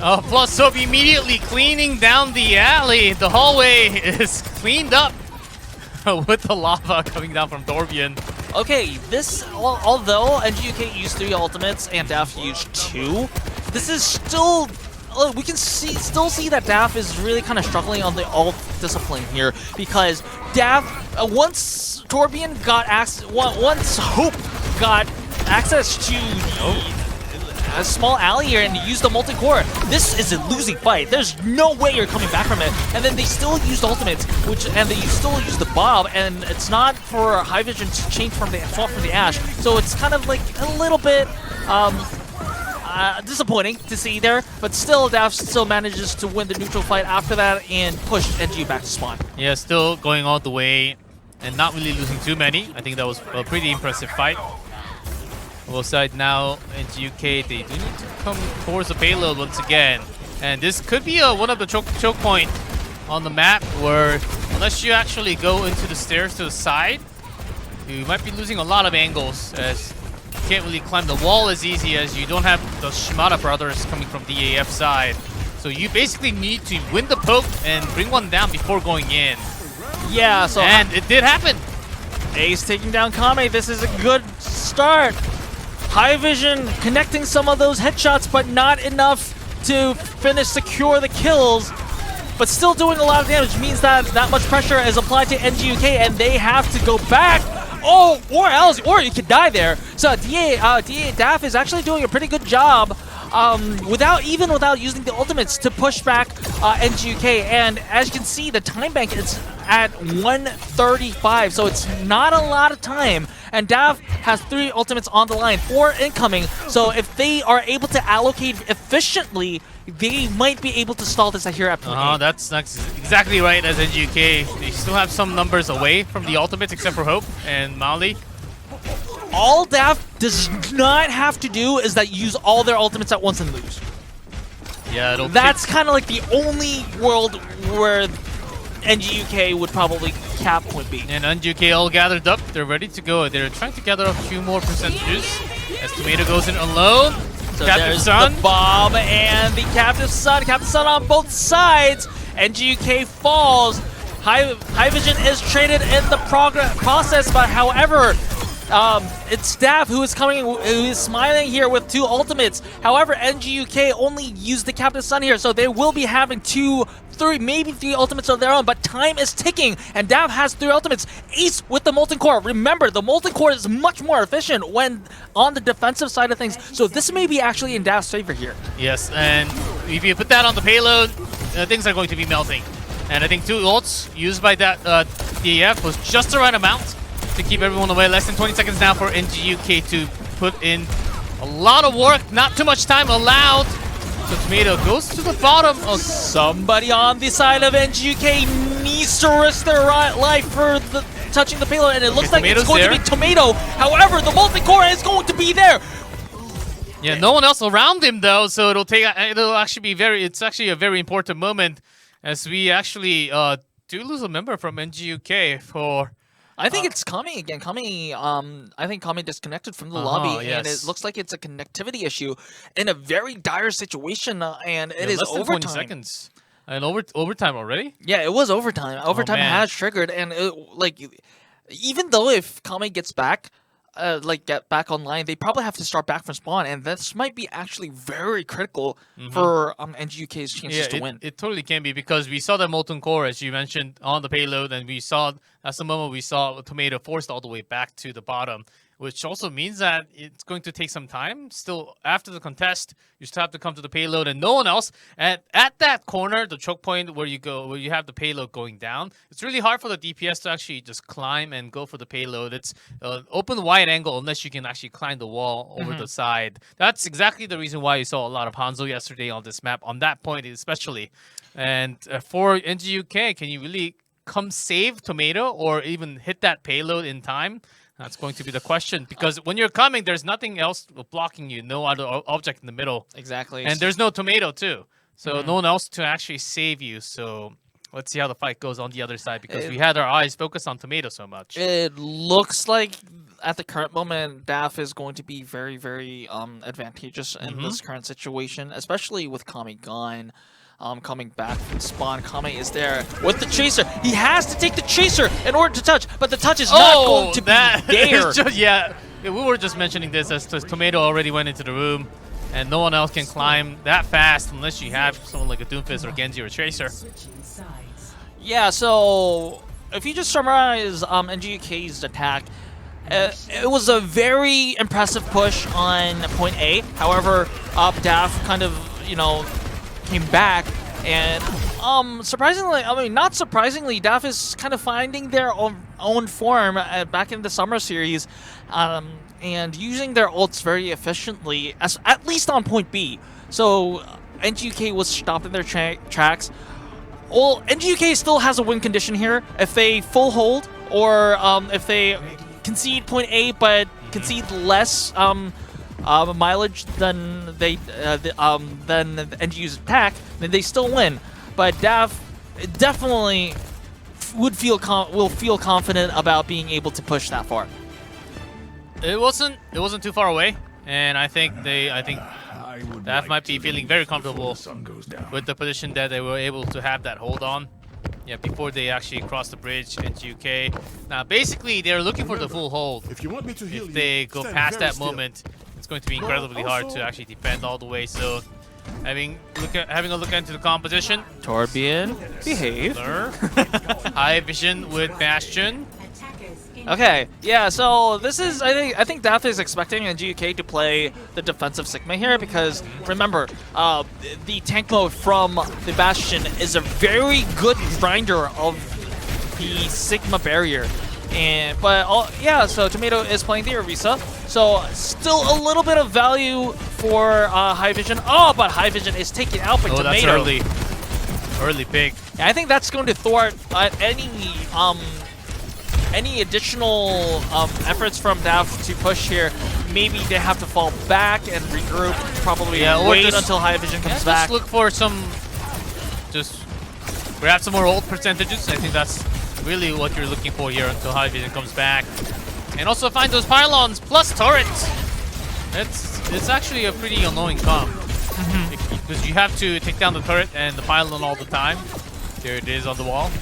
Speaker 1: Oh, plus Soap immediately cleaning down the alley. The hallway is cleaned up with the lava coming down from Dorbian.
Speaker 2: Okay, this, although NGU-K used 3 ultimates and DAF used 2, this is still, we can still see that DAF is really kind of struggling on the ult discipline here, because DAF, once Dorbian got once Hope got access to a small alley here and used the Molten Core, this is a losing fight. There's no way you're coming back from it. And then they still used ultimates, and they still used the Bob, and it's not for High Vision to change from the swap from the Ash. So it's kind of like a little bit disappointing to see there, but still DAF still manages to win the neutral fight after that and push NG back to spawn.
Speaker 1: Yeah, still going all the way and not really losing too many. I think that was a pretty impressive fight. Both side now, NGU-K, they do need to come towards the payload once again. And this could be one of the choke point on the map where, unless you actually go into the stairs to the side, you might be losing a lot of angles, as you can't really climb the wall as easy as you don't have the Shimada brothers coming from the DAF side. So you basically need to win the poke and bring one down before going in.
Speaker 2: Yeah, so...
Speaker 1: And it did happen.
Speaker 2: Ace taking down Kame, this is a good start. High Vision connecting some of those headshots, but not enough to secure the kills. But still doing a lot of damage means that much pressure is applied to NGU-K, and they have to go back. Oh, or you could die there. So DAF is actually doing a pretty good job without using the ultimates to push back NGU-K. And as you can see, the time bank is at 135, so it's not a lot of time. And DAF has 3 ultimates on the line, 4 incoming. So if they are able to allocate efficiently, they might be able to stall this here at point 8.
Speaker 1: That's exactly right as NGU-K. They still have some numbers away from the ultimates except for Hope and Mali.
Speaker 2: All DAF does not have to do is that use all their ultimates at once and lose.
Speaker 1: Yeah,
Speaker 2: that's kind of like the only world where NGU-K would probably cap point B.
Speaker 1: And NGU-K all gathered up. They're ready to go. They're trying to gather up a few more percentages as Tomato goes in alone.
Speaker 2: So there's the Bob and the Captive Sun. Captive Sun on both sides. NGU-K falls. High Vision is traded in the process, but however, it's DAF who is smiling here with 2 ultimates. However, NGU-K only used the Captive Sun here, so they will be having 2, 3, maybe 3 ultimates of their own, but time is ticking, and DAF has 3 ultimates. Ace with the Molten Core. Remember, the Molten Core is much more efficient when on the defensive side of things, so this may be actually in DAF's favor here.
Speaker 1: Yes, and if you put that on the payload, things are going to be melting. And I think 2 ults used by that DAF was just the right amount to keep everyone away. Less than 20 seconds now for NGU-K to put in a lot of work. Not too much time allowed. So Tomato goes to the bottom.
Speaker 2: Somebody on the side of NGU-K needs to risk their life for touching the payload, and it looks like it's going to be Tomato. However, the Molten Core is going to be there.
Speaker 1: Yeah, no one else around him though, so it'll actually be it's actually a very important moment as we actually do lose a member from NGU-K for
Speaker 2: I think it's Kami again. I think Kami disconnected from the lobby, and it looks like it's a connectivity issue in a very dire situation, and it is
Speaker 1: less than
Speaker 2: overtime.
Speaker 1: 20 seconds. And overtime already?
Speaker 2: Yeah, it was overtime. Overtime has triggered, and even though if Kami gets back, get back online, they probably have to start back from spawn, and this might be actually very critical for NGU-K's chances to win.
Speaker 1: It totally can be, because we saw the Molten Core, as you mentioned, on the payload, and that's the moment we saw Tomato forced all the way back to the bottom, which also means that it's going to take some time. Still, after the contest, you still have to come to the payload, and no one else. At that corner, the choke point where you have the payload going down, it's really hard for the DPS to actually just climb and go for the payload. It's open wide angle unless you can actually climb the wall over the side. That's exactly the reason why you saw a lot of Hanzo yesterday on this map, on that point especially. And for NGU-K, can you really come save Tomato or even hit that payload in time? That's going to be the question, because when you're coming, there's nothing else blocking you, no other object in the middle.
Speaker 2: Exactly.
Speaker 1: And there's no Tomato too, so no one else to actually save you. So let's see how the fight goes on the other side, because we had our eyes focused on Tomato so much.
Speaker 2: It looks like at the current moment, DAF is going to be very, very advantageous in this current situation, especially with Kami gone. Coming back from spawn. Kami is there with the chaser. He has to take the chaser in order to touch, but the touch is not going to be there.
Speaker 1: We were just mentioning this as Tomato already went into the room, and no one else can climb that fast unless you have someone like a Doomfist or Genji or Tracer.
Speaker 2: Yeah, so if you just summarize NGU-K's attack, it was a very impressive push on point A. However, DAF kind of, came back, and surprisingly, not surprisingly, DAF is kind of finding their own form back in the summer series, and using their ults very efficiently, at least on point B. So NGU-K was stopped in their tracks. Well, NGU-K still has a win condition here if they full hold, or if they concede point A but concede less mileage than the NGU's attack, then they still win. But DAF definitely will feel confident about being able to push that far.
Speaker 1: It wasn't too far away, and I think DAF might be feeling very comfortable with the position that they were able to have that hold on. Yeah, before they actually cross the bridge into UK. Now, basically, they're looking for the full hold.
Speaker 3: If
Speaker 1: they go past that moment, it's going to be incredibly hard to actually defend all the way. So, having a look into the composition.
Speaker 2: Torbjorn, behave.
Speaker 1: High vision with Bastion.
Speaker 2: Okay, yeah, so this is, I think DAF is expecting NGU-K to play the defensive Sigma here, because remember, the tank mode from the Bastion is a very good grinder of the Sigma barrier. So Tomato is playing the Orisa, so still a little bit of value for High Vision. Oh, but High Vision is taken out by Tomato.
Speaker 1: That's early pick.
Speaker 2: Yeah, I think that's going to thwart any additional efforts from DAF to push here. Maybe they have to fall back and regroup, probably wait until High Vision comes back.
Speaker 1: Just look for grab some more ult percentages. I think that's really what you're looking for here until High Vision comes back. And also find those pylons plus turrets. It's actually a pretty annoying comp. Because you have to take down the turret and the pylon all the time. There it is on the wall.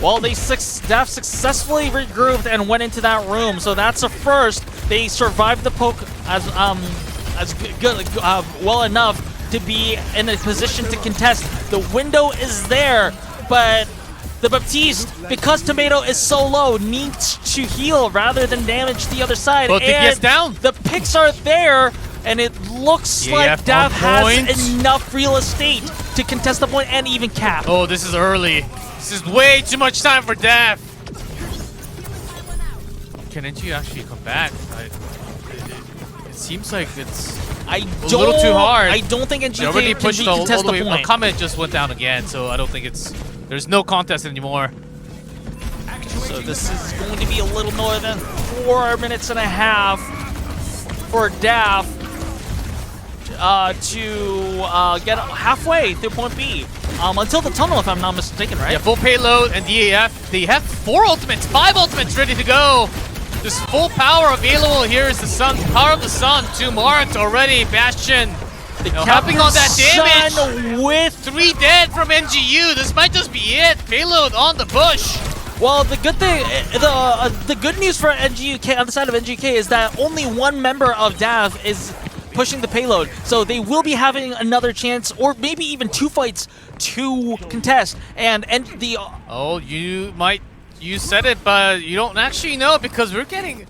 Speaker 2: Well, DAF successfully regrouped and went into that room, so that's a first. They survived the poke well enough to be in a position to contest. The window is there, but the Baptiste, because Tomato is so low, needs to heal rather than damage the other side.
Speaker 1: Both DPS down.
Speaker 2: The picks are there, and it looks like DAF has enough real estate to contest the point and even cap.
Speaker 1: Oh, this is early. This is way too much time for DAF. Can NG actually come back? It seems like it's a little too hard.
Speaker 2: I don't think NG
Speaker 1: already
Speaker 2: can
Speaker 1: pushed all
Speaker 2: contest
Speaker 1: the way.
Speaker 2: the point.
Speaker 1: Comet just went down again, so I don't think there's no contest anymore.
Speaker 2: So this is going to be a little more than 4 minutes and a half for DAF to get halfway through point B. until the tunnel, if I'm not mistaken, right?
Speaker 1: Yeah, full payload and DAF. They have 4 ultimates, 5 ultimates ready to go. This full power available here is the sun, power of the sun. 2 marked already. Bastion, helping on that damage.
Speaker 2: With
Speaker 1: 3 dead from NGU. This might just be it. Payload on the push.
Speaker 2: well, the good thing, the good news for NGU-K on the side of NGU-K is that only 1 member of DAF is pushing the payload, so they will be having another chance, or maybe even 2 fights to contest. And the
Speaker 1: Oh, you said it, but you don't actually know because we're getting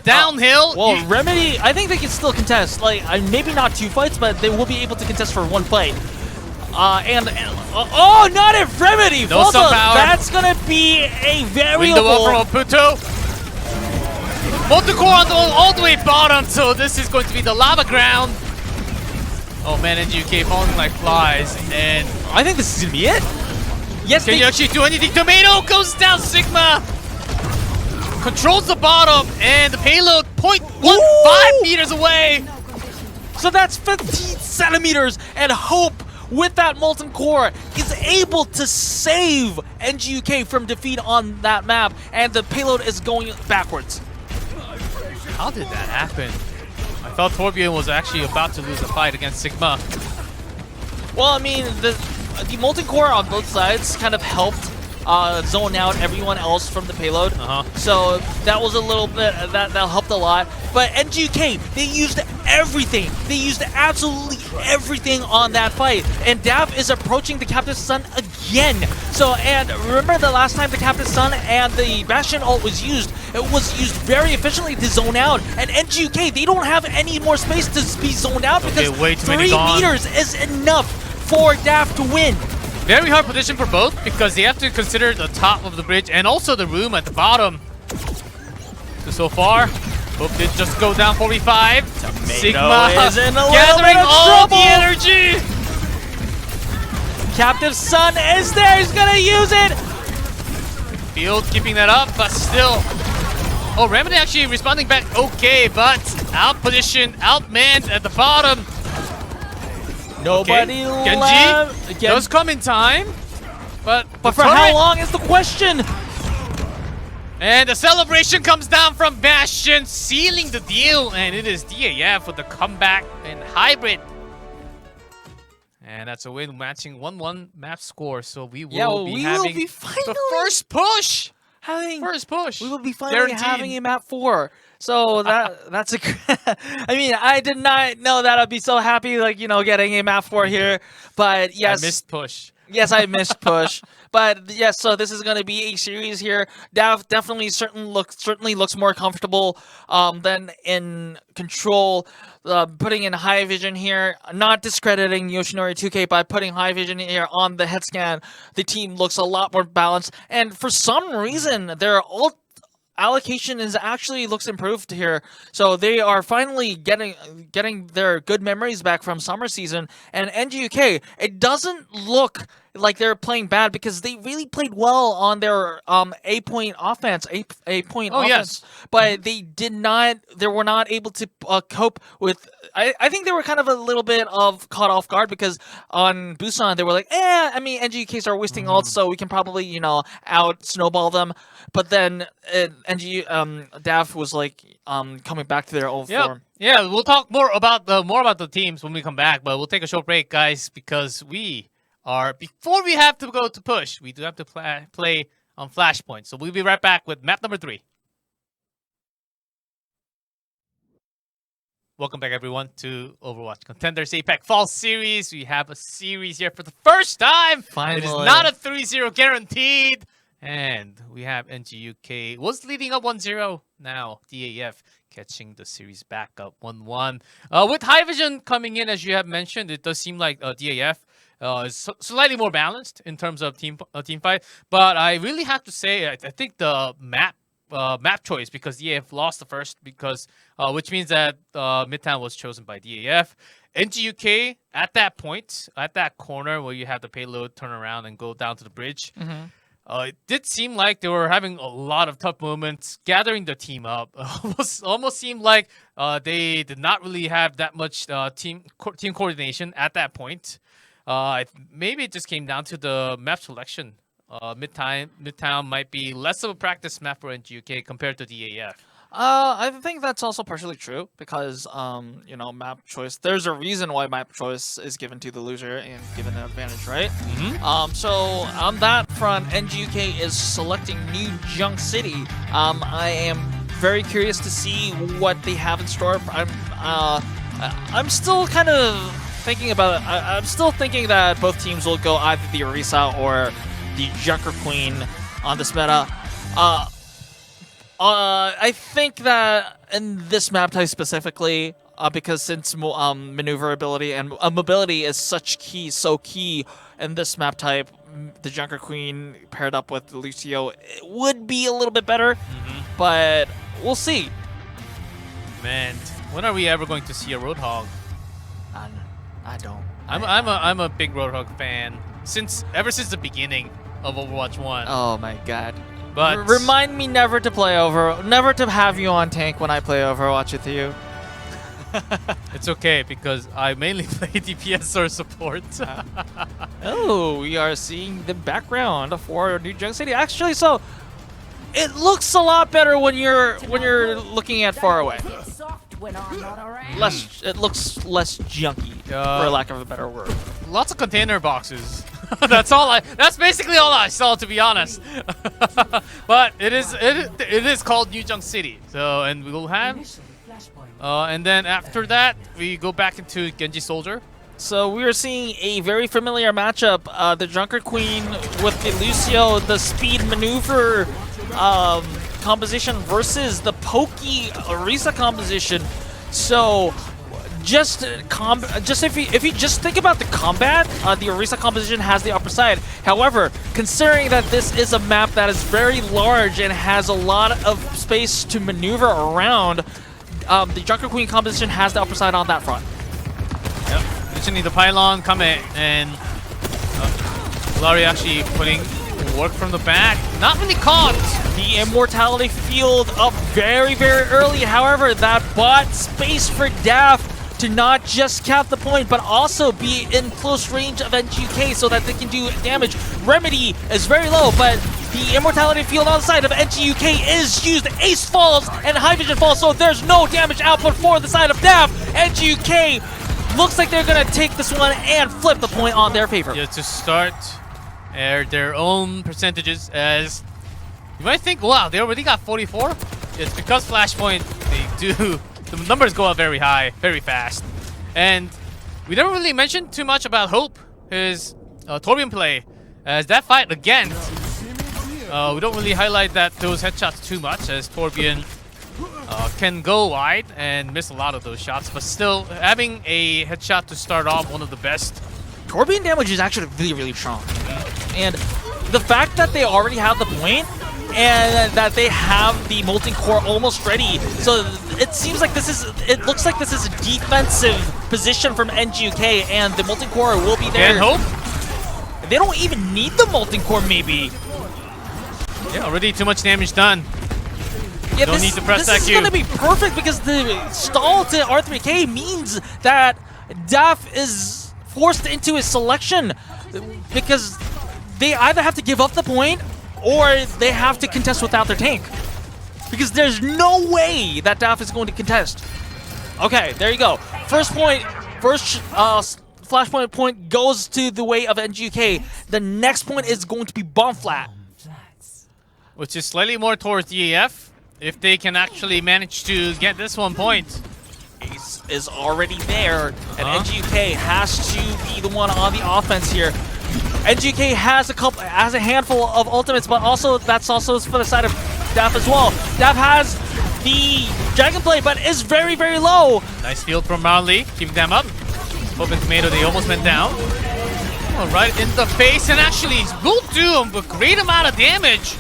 Speaker 1: downhill.
Speaker 2: well, Remedy, I think they can still contest. Like, maybe not 2 fights, but they will be able to contest for 1 fight. Oh, not if Remedy!
Speaker 1: No
Speaker 2: Volta,
Speaker 1: sun power.
Speaker 2: that's gonna be a variable.
Speaker 1: Window up from Oputo. Multicore on all the way bottom, so this is going to be the lava ground. Oh man, NGU-K falling like flies, and
Speaker 2: I think this is gonna be it. Yes,
Speaker 1: can you actually do anything? Tomato goes down, Sigma. Controls the bottom, and the payload 0.15 meters away.
Speaker 2: So that's 15 centimeters, and Hope with that molten core is able to save NGU-K from defeat on that map, and the payload is going backwards.
Speaker 1: How did that happen? I thought Torbjorn was actually about to lose a fight against Sigma.
Speaker 2: Well, I mean, the molten core on both sides kind of helped zone out everyone else from the payload. So that was a little bit, that helped a lot. But NGU-K, they used everything. They used absolutely everything on that fight. And DAF is approaching the Captive Sun again. So, and remember the last time the Captive Sun and the Bastion ult was used, it was used very efficiently to zone out. And NGU-K, they don't have any more space to be zoned out because 3 meters is enough for DAF to win.
Speaker 1: Very hard position for both because they have to consider the top of the bridge and also the room at the bottom. So far, Hope did just go down 45. Sigma
Speaker 2: is in a
Speaker 1: gathering all
Speaker 2: trouble.
Speaker 1: the energy.
Speaker 2: Captive Sun is there. He's gonna use it.
Speaker 1: Field keeping that up, but still. Oh, Remedy actually responding back okay, but out position, outmanned at the bottom.
Speaker 2: Nobody
Speaker 1: Genji
Speaker 2: left.
Speaker 1: does come in time, but
Speaker 2: for how long is the question?
Speaker 1: And the celebration comes down from Bastion, sealing the deal, and it is DAF with the comeback and hybrid. And that's a win, matching 1-1 map score. So we will be having the first push. First push.
Speaker 2: We will be finally having a map 4. So that's a. I mean, I did not know that I'd be so happy, like, you know, getting a map 4 here. But yes,
Speaker 1: I missed push.
Speaker 2: Yes, I missed push. But yes, so this is going to be a series here. DAF definitely certainly looks more comfortable than in Control. Putting in high vision here, not discrediting Yoshinori 2K by putting high vision here on the head scan. The team looks a lot more balanced, and for some reason, their ult allocation looks improved here. So they are finally getting their good memories back from summer season. And NGU-K, it doesn't look like they're playing bad because they really played well on their A-point offense, A-point offense.
Speaker 1: Yes.
Speaker 2: But they were not able to cope with. I think they were kind of a little bit caught off guard because on Busan they were like, I mean, NGU-K are wasting ults, so we can probably, you know, out snowball them. But then DAF was like coming back to their old form.
Speaker 1: Yeah, we'll talk more about the teams when we come back, but we'll take a short break, guys, because before we have to go to push, we do have to play on Flashpoint. So we'll be right back with map number 3. Welcome back, everyone, to Overwatch Contenders APAC Fall Series. We have a series here for the first time.
Speaker 2: Finally.
Speaker 1: It is not a 3-0 guaranteed. And we have NGU-K was leading up 1-0. Now DAF catching the series back up 1-1. With High Vision coming in, as you have mentioned, it does seem like DAF is slightly more balanced in terms of team fight. But I really have to say, I think the map choice, because DAF lost the first, because which means that Midtown was chosen by DAF. NGU-K at that point, at that corner where you have the payload turn around and go down to the bridge. It did seem like they were having a lot of tough moments gathering the team up. Almost seemed like they did not really have that much team coordination at that point. Maybe it just came down to the map selection. Midtown might be less of a practice map for NGU-K compared to DAF.
Speaker 2: I think that's also partially true because, you know, map choice. There's a reason why map choice is given to the loser and given an advantage, right? So on that front, NGU-K is selecting New Junk City. I am very curious to see what they have in store. I'm still kind of thinking about it. I'm still thinking that both teams will go either the Orisa or the Junker Queen on this meta. I think that in this map type specifically, because since maneuverability and mobility is so key in this map type, the Junker Queen paired up with Lucio it would be a little bit better, but we'll see.
Speaker 1: Man, when are we ever going to see a Roadhog?
Speaker 2: I don't.
Speaker 1: I'm a big Roadhog fan ever since the beginning of Overwatch 1.
Speaker 2: Oh my god.
Speaker 1: But
Speaker 2: remind me never to have you on tank when I play Overwatch with you.
Speaker 1: It's okay because I mainly play DPS or support.
Speaker 2: Oh, we are seeing the background for New Junk City. Actually, so it looks a lot better when you're looking at far away. It looks less junky, for lack of a better word.
Speaker 1: Lots of container boxes. That's basically all I saw, to be honest. But it is called New Junk City. So, and we will have and then after that we go back into Genji Soldier.
Speaker 2: So we are seeing a very familiar matchup. The Junker Queen with the Lucio, the speed maneuver composition versus the pokey Orisa composition. So just if you just think about the combat, the Orisa composition has the upper side. However, considering that this is a map that is very large and has a lot of space to maneuver around, the Junker Queen composition has the upper side on that front.
Speaker 1: Yep, mentioning the pylon, Kame, and Larry actually putting work from the back. Not really caught.
Speaker 2: The Immortality Field up very, very early. However, that bought space for DAF to not just cap the point, but also be in close range of NGU-K so that they can do damage. Remedy is very low, but the Immortality Field on the side of NGU-K is used. Ace falls and High Vision falls, so there's no damage output for the side of DAF. NGU-K looks like they're going to take this one and flip the point on their favor.
Speaker 1: Yeah, to start their own percentages, as you might think, wow, they already got 44. It's because Flashpoint, the numbers go up very high, very fast. And we never really mentioned too much about Hope, his Torbjorn play. As that fight again, we don't really highlight those headshots too much, as Torbjorn can go wide and miss a lot of those shots, but still having a headshot to start off, one of the best.
Speaker 2: Torbjorn damage is actually really, really strong. And the fact that they already have the point and that they have the Molten Core almost ready, so it seems like it looks like this is a defensive position from NGU-K, and the Molten Core will be there.
Speaker 1: And Hope?
Speaker 2: They don't even need the Molten Core, maybe.
Speaker 1: Yeah, already too much damage done.
Speaker 2: Yeah,
Speaker 1: don't need to press that
Speaker 2: This is
Speaker 1: Q.
Speaker 2: going to be perfect because the stall to R3K means that DAF is forced into his selection because they either have to give up the point or they have to contest without their tank. Because there's no way that DAF is going to contest. Okay, there you go. First flashpoint point goes to the way of NGU-K. The next point is going to be bomb flat,
Speaker 1: which is slightly more towards DAF, if they can actually manage to get this 1 point.
Speaker 2: Ace is already there, and NGU-K has to be the one on the offense here. NGU-K has a handful of ultimates, but also that's also for the side of DAF as well. DAF has the Dragon Blade, but is very, very low.
Speaker 1: Nice field from Marley, keeping them up. Hope and Tomato, they almost went down. Oh, right in the face, and actually will do a great amount of damage.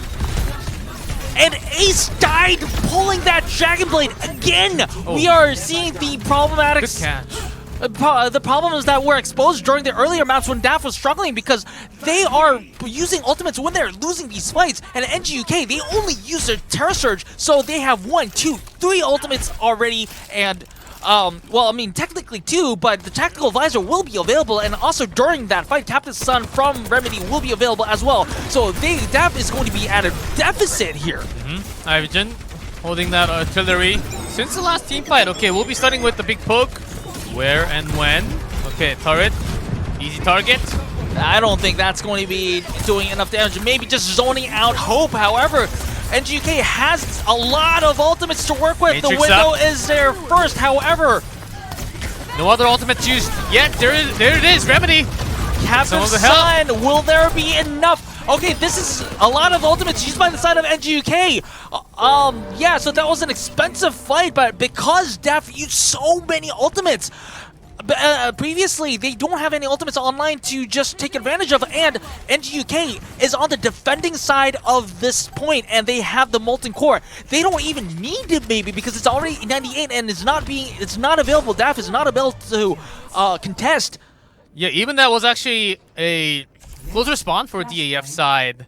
Speaker 2: And Ace died pulling that Dragon Blade again.
Speaker 1: Oh.
Speaker 2: We are seeing the problematic.
Speaker 1: Good catch.
Speaker 2: The problem is that we're exposed during the earlier maps when DAF was struggling because they are using ultimates when they're losing these fights, and NGU-K, they only use their Terra Surge, so they have 1, 2, 3 ultimates already, and well, I mean, technically 2, but the Tactical Advisor will be available, and also during that fight, Captain Sun from Remedy will be available as well, so DAF is going to be at a deficit here.
Speaker 1: Ivigen holding that artillery since the last team fight. Okay, we'll be starting with the big poke. Where and when? Okay, turret. Easy target.
Speaker 2: I don't think that's going to be doing enough damage. Maybe just zoning out Hope. However, NGU-K has a lot of ultimates to work with.
Speaker 1: Matrix
Speaker 2: the window
Speaker 1: up.
Speaker 2: is there first. However,
Speaker 1: no other ultimates used yet. There it is. Remedy.
Speaker 2: Captain Sun, will there be enough? Okay, this is a lot of ultimates used by the side of NGU-K. Yeah, so that was an expensive fight, but because DAF used so many ultimates, previously they don't have any ultimates online to just take advantage of, and NGU-K is on the defending side of this point, and they have the Molten Core. They don't even need it maybe because it's already 98 and it's not available. DAF is not able to contest.
Speaker 1: Yeah, even that was actually a close respawn for DAF side.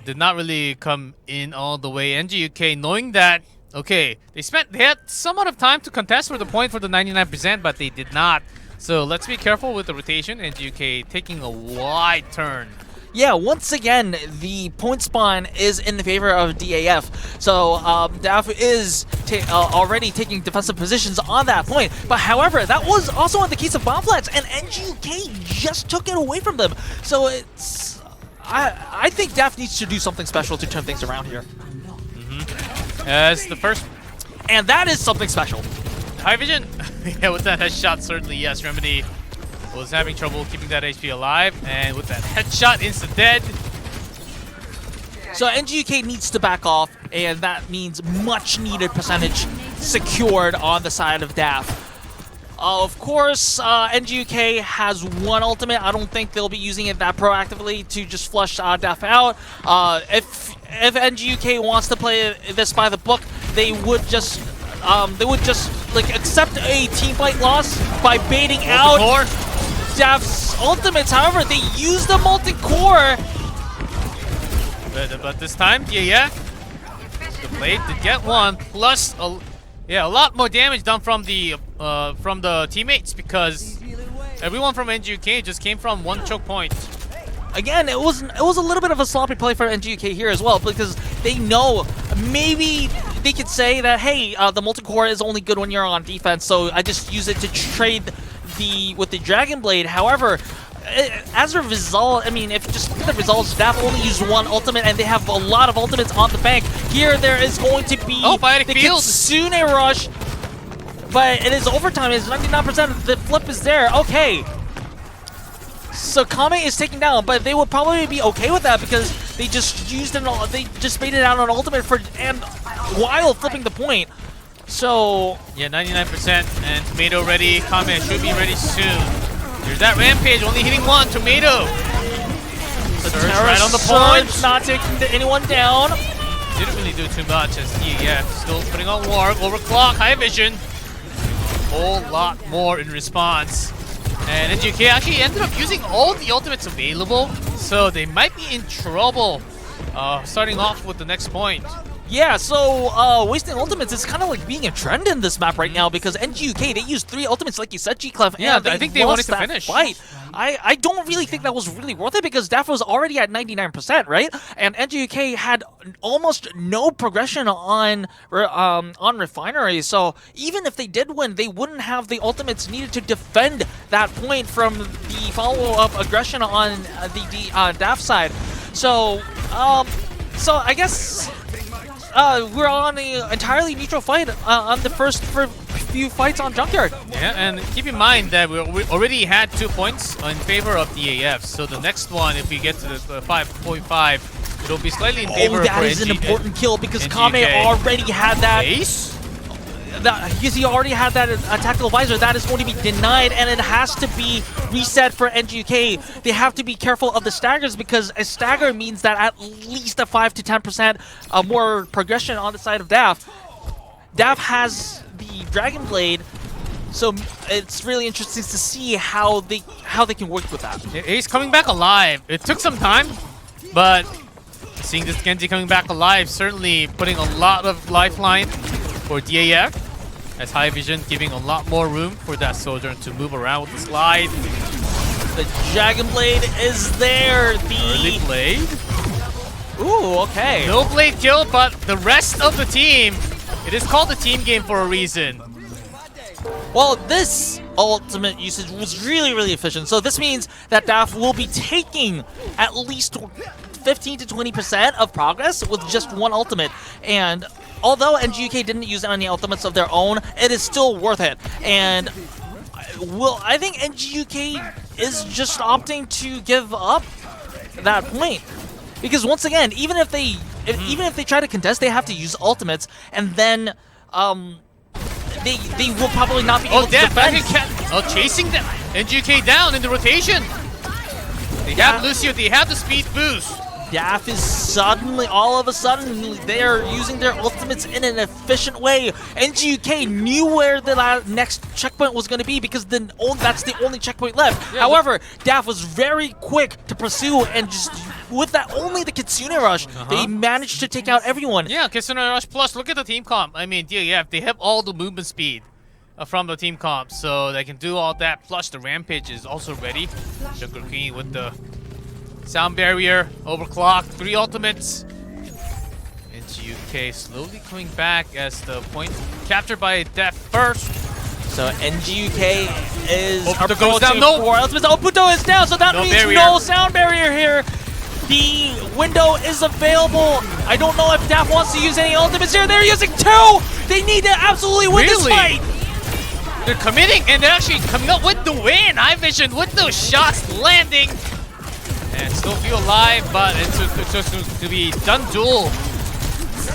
Speaker 1: Did not really come in all the way. NGU-K, knowing that, okay, they had some amount of time to contest for the point for the 99%, but they did not. So let's be careful with the rotation. NGU-K taking a wide turn.
Speaker 2: Yeah, once again, the point spawn is in the favor of DAF. So DAF is already taking defensive positions on that point. But however, that was also in the case of bomb flats, and NGU-K just took it away from them. So it's... I think DAF needs to do something special to turn things around here.
Speaker 1: As the first...
Speaker 2: And that is something special.
Speaker 1: Ivigen, yeah, with that headshot, certainly, yes. Remedy was having trouble keeping that HP alive, and with that headshot, instant dead.
Speaker 2: So NGU-K needs to back off, and that means much needed percentage secured on the side of DAF. Of course, NGU-K has 1 ultimate. I don't think they'll be using it that proactively to just flush DAF out. If NGU-K wants to play this by the book, they would just like accept a team fight loss by baiting out DAF's ultimates. However, they use the Molten Core.
Speaker 1: But this time, yeah, the blade did get 1 plus a lot more damage done from the teammates because everyone from NGU-K just came from 1 choke point.
Speaker 2: Again, it was a little bit of a sloppy play for NGU-K here as well because they know maybe they could say that, hey, the Molten Core is only good when you're on defense, so I just use it to trade with the Dragon Blade. However, as a result, I mean, if you just look at the results, DAF only used 1 ultimate, and they have a lot of ultimates on the bank. Here, there is going to be the Kitsune Rush, but it is overtime. It's 99%. The flip is there. Okay. So Kame is taken down, but they would probably be okay with that because they just used they just baited out an ultimate while flipping the point. So
Speaker 1: yeah, 99% and Tomato ready. Kame should be ready soon. There's that Rampage, only hitting 1. Tomato. Surge right on the point.
Speaker 2: Not taking anyone down.
Speaker 1: Didn't really do too much as DAF still putting on Warg. Overclock, high vision. Whole lot more in response. And NGU-K actually ended up using all the ultimates available, so they might be in trouble starting off with the next point.
Speaker 2: Yeah, so wasting ultimates is kind of like being a trend in this map right now because NGU-K, they used 3 ultimates like you said, G-Clef.
Speaker 1: Yeah, I think they wanted to finish.
Speaker 2: Fight. I don't really think that was really worth it because DAF was already at 99%, right? And NGU-K had almost no progression on Refinery, so even if they did win, they wouldn't have the ultimates needed to defend that point from the follow-up aggression on the DAF side. So I guess we're on an entirely neutral fight on the first few fights on Junkyard.
Speaker 1: Yeah, and keep in mind that we already had 2 points in favor of DAF. So the next one, if we get to the 5.5, it'll be slightly in favor of
Speaker 2: that is an important kill because Kame already had that.
Speaker 1: Ace?
Speaker 2: He already had that tactical visor. That is going to be denied, and it has to be reset for NGU-K. They have to be careful of the staggers because a stagger means that at least a 5 to 10% more progression on the side of DAF. DAF has the Dragon Blade, So it's really interesting to see how they can work with that.
Speaker 1: Ace coming back alive. It took some time, but seeing this Genji coming back alive, certainly putting a lot of lifeline for DAF. As High Vision giving a lot more room for that Sojourn to move around with the slide.
Speaker 2: The Dragon Blade is there. The
Speaker 1: Early blade.
Speaker 2: Ooh, okay.
Speaker 1: No blade kill, but the rest of the team, it is called a team game for a reason.
Speaker 2: Well, this ultimate usage was really efficient. So this means that DAF will be taking at least 15 to 20% of progress with just one ultimate. And although NGU-K didn't use any ultimates of their own, it is still worth it. And I think NGU-K is just opting to give up that point. Because once again, even if they try to contest, they have to use ultimates, and then they will probably not be able to defend.
Speaker 1: Chasing them. NGU-K down in the rotation. They have Lucio, they have the speed boost.
Speaker 2: DAF is suddenly, all of a sudden, they are using their ultimates in an efficient way. NGU-K knew where the next checkpoint was going to be because that's the only checkpoint left. Yeah, however, DAF was very quick to pursue, and just with that only the Kitsune Rush, they managed to take out everyone.
Speaker 1: Yeah, Kitsune Rush plus, look at the team comp. I mean, DAF, they have all the movement speed from the team comp, so they can do all that. Plus, the Rampage is also ready. Junker Queen with the Sound Barrier, Overclock, 3 ultimates. NGU-K slowly coming back as the point captured by DAF first.
Speaker 2: So NGU-K is
Speaker 1: Oputo goes down. No,
Speaker 2: Oputo is down, so that means
Speaker 1: barrier.
Speaker 2: No Sound Barrier here. The window is available. I don't know if DAF wants to use any ultimates here. They're using 2. They need to absolutely win this fight.
Speaker 1: They're committing, and they're actually coming up with the win. High Vision with those shots landing. And still feel alive, but it's just to be done duel.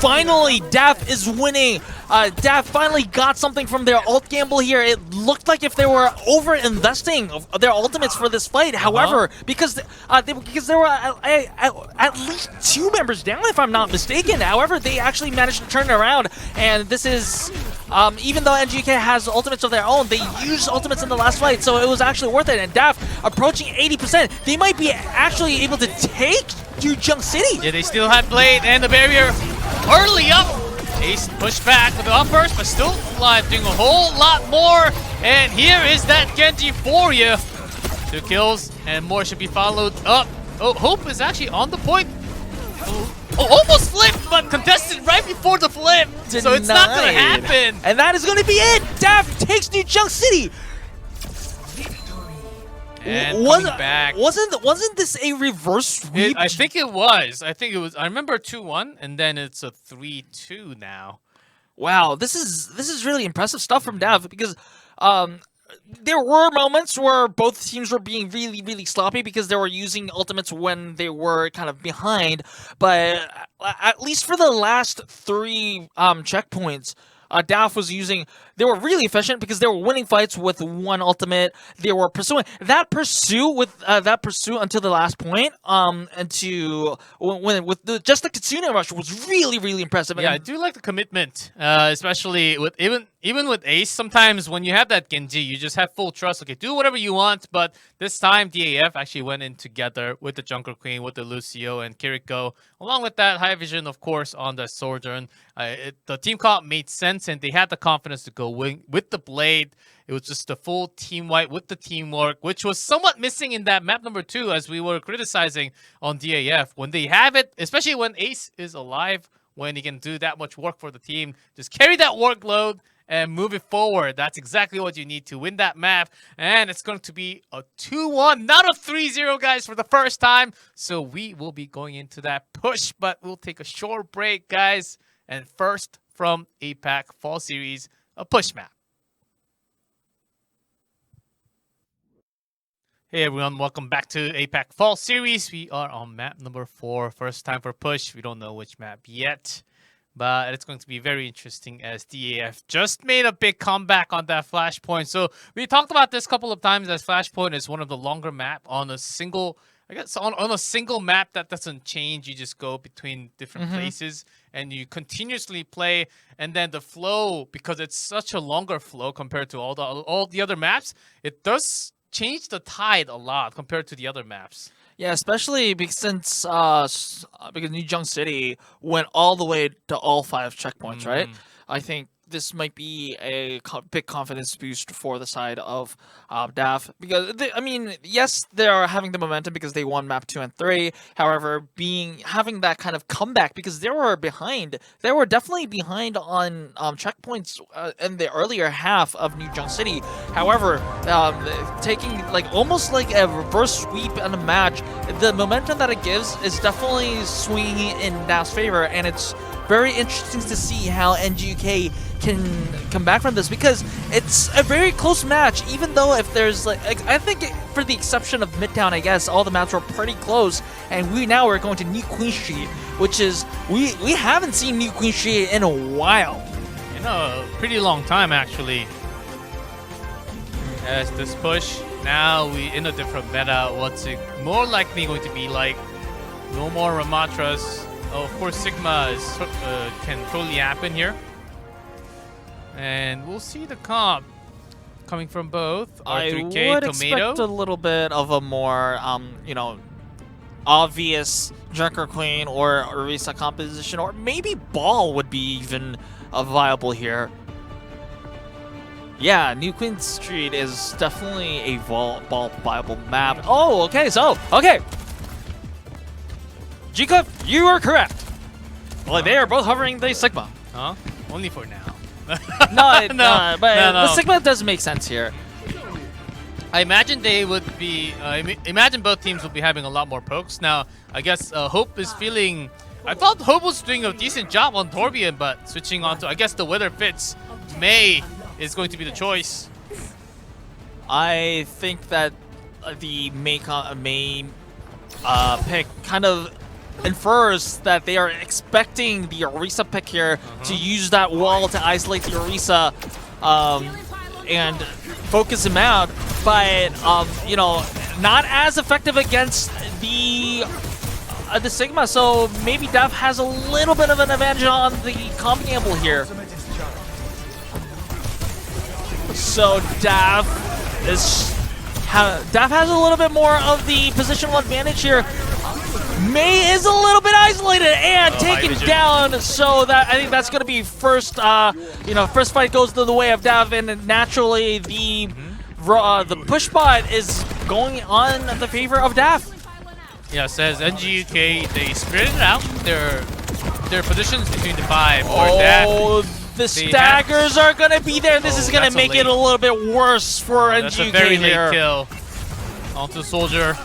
Speaker 2: Finally, DAF is winning. DAF finally got something from their ult gamble here. It looked like if they were over-investing their ultimates for this fight. However, because there were at least 2 members down, if I'm not mistaken. However, they actually managed to turn it around. And this is, even though NGU-K has ultimates of their own, they used ultimates in the last fight, so it was actually worth it. And DAF approaching 80%. They might be actually able to take Yujung City.
Speaker 1: Yeah, they still have Blade and the barrier early up. Ace pushed back with the up first, but still alive, doing a whole lot more. And here is that Genji for you. 2 kills, and more should be followed up. Oh, Hope is actually on the point. Oh, almost flipped, but contested right before the flip.
Speaker 2: Denied.
Speaker 1: So it's not going to happen.
Speaker 2: And that is going to be it. DAF takes Yujung City.
Speaker 1: And coming back.
Speaker 2: Wasn't this a reverse sweep?
Speaker 1: I think it was. I remember 2-1, and then it's a 3-2 now.
Speaker 2: Wow, this is really impressive stuff from DAF, because there were moments where both teams were being really sloppy because they were using ultimates when they were kind of behind. But at least for the last 3 checkpoints, DAF was using. They were really efficient because they were winning fights with 1 ultimate. They were pursuing that pursuit until the last point. Just the Kitsune Rush was really impressive.
Speaker 1: Yeah, I do like the commitment, especially with even with Ace. Sometimes when you have that Genji, you just have full trust. Okay, do whatever you want. But this time, DAF actually went in together with the Junker Queen, with the Lucio and Kiriko, along with that High Vision, of course, on the Sojourn. The team comp made sense, and they had the confidence to go with the Blade. It was just a full team wipe with the teamwork, which was somewhat missing in that map number 2, as we were criticizing on DAF. When they have it, especially when Ace is alive, when he can do that much work for the team, just carry that workload and move it forward. That's exactly what you need to win that map. And it's going to be a 2-1, not a 3-0, guys, for the first time. So we will be going into that push, but we'll take a short break, guys. And first, from APAC Fall Series, a push map. Hey everyone, welcome back to APAC Fall Series. We are on map number 4. First time for push. We don't know which map yet, but it's going to be very interesting as DAF just made a big comeback on that Flashpoint. So we talked about this a couple of times, as Flashpoint is one of the longer map on a single I guess on a single map that doesn't change. You just go between different places and you continuously play. And then the flow, because it's such a longer flow compared to all the other maps, it does change the tide a lot compared to the other maps.
Speaker 2: Yeah, especially because because New Junk City went all the way to all 5 checkpoints, right? I think this might be a big confidence boost for the side of DAF because I mean, yes, they are having the momentum because they won map 2 and 3. However, having that kind of comeback because they were behind, they were definitely behind on checkpoints in the earlier half of New Junk City. However, taking like almost like a reverse sweep in a match, the momentum that it gives is definitely swinging in DAF's favor, and it's very interesting to see how NGU-K can come back from this because it's a very close match. Even though if there's like I think for the exception of Midtown, I guess all the maps were pretty close, and now we're going to New Queen Street, which is we haven't seen New Queen Street in a while.
Speaker 1: In a pretty long time actually. As this push, now we in a different meta. What's it more likely going to be like? No more Ramatras. Oh, of course, Sigma can totally happen here. And we'll see the comp coming from both R3K,
Speaker 2: I would
Speaker 1: Tomato.
Speaker 2: expect a little bit of a more, obvious Junker Queen or Orisa composition, or maybe Ball would be even viable here. Yeah, New Queen Street is definitely a Ball viable map. Oh, okay, okay. G-Cliff, you are correct. Well, they are both hovering the Sigma.
Speaker 1: Huh? Only for now.
Speaker 2: But the Sigma does make sense here.
Speaker 1: I imagine they would be. Imagine both teams will be having a lot more pokes. Now, I guess Hope is feeling. I thought Hope was doing a decent job on Torbjorn, but switching on to, I guess the weather fits. May is going to be the choice.
Speaker 2: I think that the May pick kind of infers that they are expecting the Orisa pick here to use that wall to isolate the Orisa and focus him out, but not as effective against the Sigma. So maybe DAF has a little bit of an advantage on the comp gamble here. So DAF has a little bit more of the positional advantage here. May is a little bit isolated and taken down, so that I think that's going to be first. First fight goes the way of DAF, and naturally the push bot is going on the favor of DAF.
Speaker 1: Yeah, says NGU-K. They spread it out their positions between the 5 or DAF.
Speaker 2: The staggers are going to be there. This is going to make it a little bit worse for NGU-K.
Speaker 1: That's a very late kill onto the Soldier.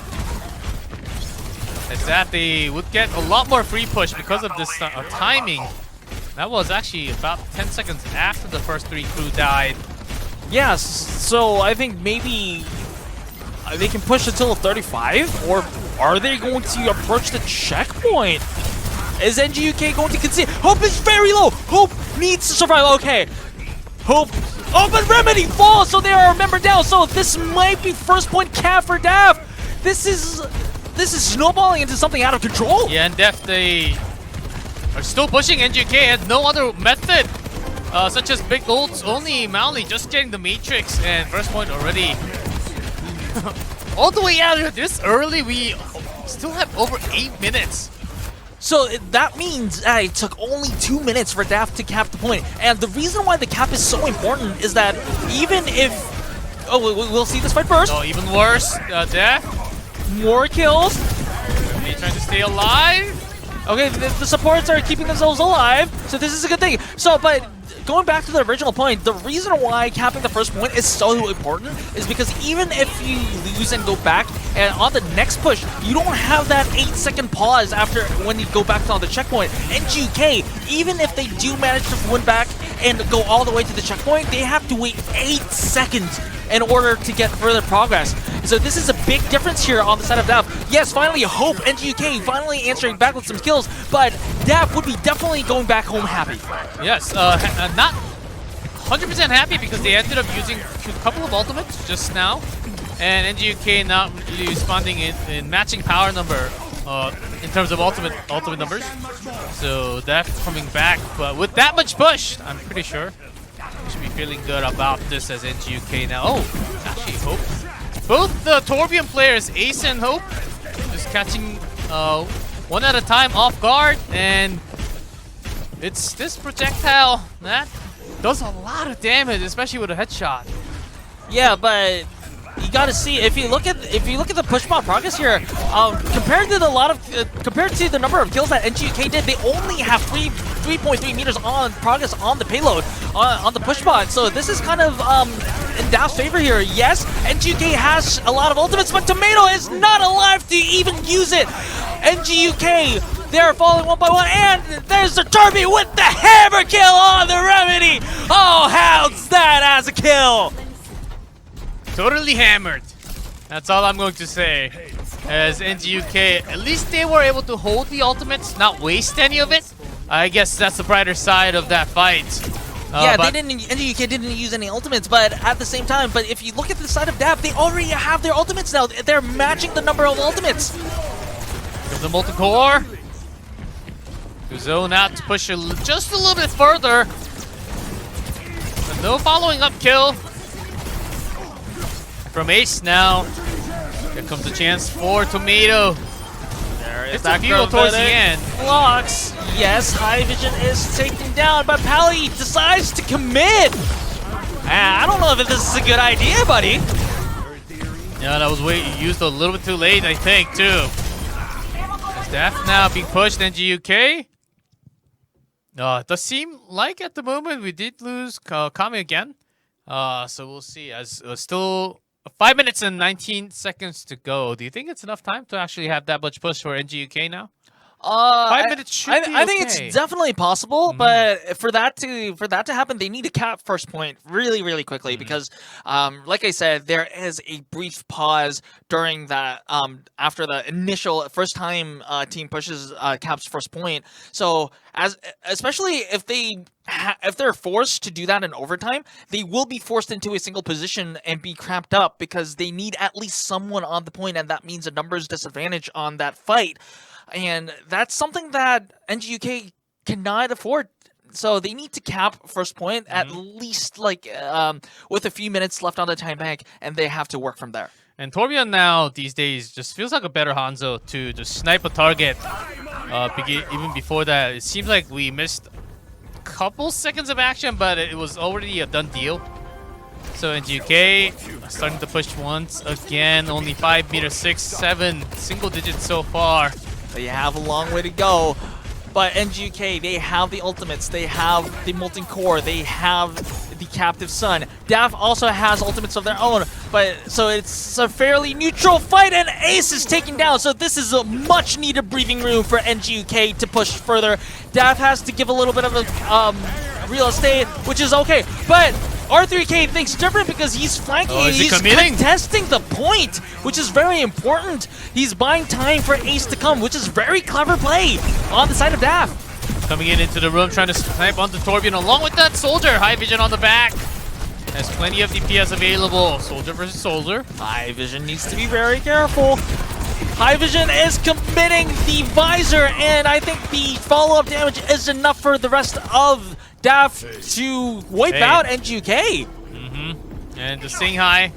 Speaker 1: As that they would get a lot more free push because of this timing. That was actually about 10 seconds after the first 3 crew died.
Speaker 2: Yes, so I think maybe they can push until 35, or are they going to approach the checkpoint? Is NGU-K going to concede? Hope is very low. Hope needs to survive. Okay. Hope. Oh, but Remedy falls, so they are a member down. So this might be first point cap for DAF. This is snowballing into something out of control.
Speaker 1: Yeah, and DAF, they are still pushing. NGU-K had no other method, such as big ults. Only Maoli just getting the Matrix, and first point already. All the way out here this early, we still have over 8 minutes.
Speaker 2: So that means it took only 2 minutes for DAF to cap the point. And the reason why the cap is so important is that even if... Oh, we'll see this fight first.
Speaker 1: Oh, even worse, DAF.
Speaker 2: More kills.
Speaker 1: They trying to stay alive.
Speaker 2: Okay, the supports are keeping themselves alive, so this is a good thing. So, but going back to the original point, the reason why capping the first point is so important is because even if you lose and go back, and on the next push, you don't have that 8-second pause after when you go back to the checkpoint. NGU-K, even if they do manage to win back and go all the way to the checkpoint, they have to wait 8 seconds in order to get further progress. So this is a big difference here on the side of DAF. Yes, finally Hope, NGU-K finally answering back with some kills, but DAF would be definitely going back home happy.
Speaker 1: Yes, not 100% happy because they ended up using a couple of ultimates just now. And NGU-K not really responding in matching power number in terms of ultimate numbers. So DAF coming back, but with that much push, I'm pretty sure we should be feeling good about this as NGU-K now. Oh, actually Hope. Both the Torbjorn players, Ace and Hope, just catching one at a time off guard, and it's this projectile that does a lot of damage, especially with a headshot.
Speaker 2: Yeah, but you got to see if you look at the push bot progress here, compared to the number of kills that NGU-K did, they only have 3.3 meters on progress on the payload on the push bot. So this is kind of in DAF's favor here. Yes, NGU-K has a lot of ultimates, but Tomato is not alive to even use it. NGU-K, they're falling one by one, and there's the Turby with the hammer kill on the Remedy. Oh, how's that as a kill?
Speaker 1: Totally hammered. That's all I'm going to say. As NGU-K, at least they were able to hold the ultimates, not waste any of it. I guess that's the brighter side of that fight.
Speaker 2: Yeah, NGU-K didn't use any ultimates, but at the same time, but if you look at the side of DAF, they already have their ultimates now. They're matching the number of ultimates.
Speaker 1: There's the multi-core. To zone out to push just a little bit further. But no following up kill from Ace now. Here comes the chance for Tomato.
Speaker 2: There is
Speaker 1: it's
Speaker 2: that
Speaker 1: a fuel towards the end.
Speaker 2: Blocks. Yes, High Vision is taken down, but Pally decides to commit. I don't know if this is a good idea, buddy.
Speaker 1: Yeah, that was used a little bit too late, I think, too. DAF now being pushed, NGU-K. It does seem like at the moment we did lose Kami again. So we'll see. As still 5 minutes and 19 seconds to go. Do you think it's enough time to actually have that much push for NGU-K now? 5 minutes should be
Speaker 2: I think
Speaker 1: okay.
Speaker 2: it's definitely possible, but for that to happen, they need to cap first point really quickly because, like I said, there is a brief pause during that after the initial first time team pushes caps first point. So especially if they're forced to do that in overtime, they will be forced into a single position and be cramped up because they need at least someone on the point, and that means a numbers disadvantage on that fight. And that's something that NGU-K cannot afford. So they need to cap first point at least like with a few minutes left on the time bank, and they have to work from there.
Speaker 1: And Torbjorn now these days just feels like a better Hanzo to just snipe a target. Even before that, it seems like we missed a couple seconds of action, but it was already a done deal. So NGU-K starting to push once again. Only 5 meters, 6, 7, single digits so far.
Speaker 2: They have a long way to go, but NGU-K, they have the ultimates, they have the molten core, they have the captive sun. DAF also has ultimates of their own, but so it's a fairly neutral fight, and Ace is taken down. So this is a much needed breathing room for NGU-K to push further. DAF has to give a little bit of a real estate, which is okay, but R3K thinks different because he's flanking, he's contesting the point, which is very important. He's buying time for Ace to come, which is very clever play on the side of DAF.
Speaker 1: Coming into the room, trying to snipe onto Torbjorn along with that Soldier. High Vision on the back. Has plenty of DPS available. Soldier versus Soldier.
Speaker 2: High Vision needs to be very careful. High Vision is committing the visor, and I think the follow-up damage is enough for the rest of DAF to wipe out NGU-K.
Speaker 1: And the Sing High.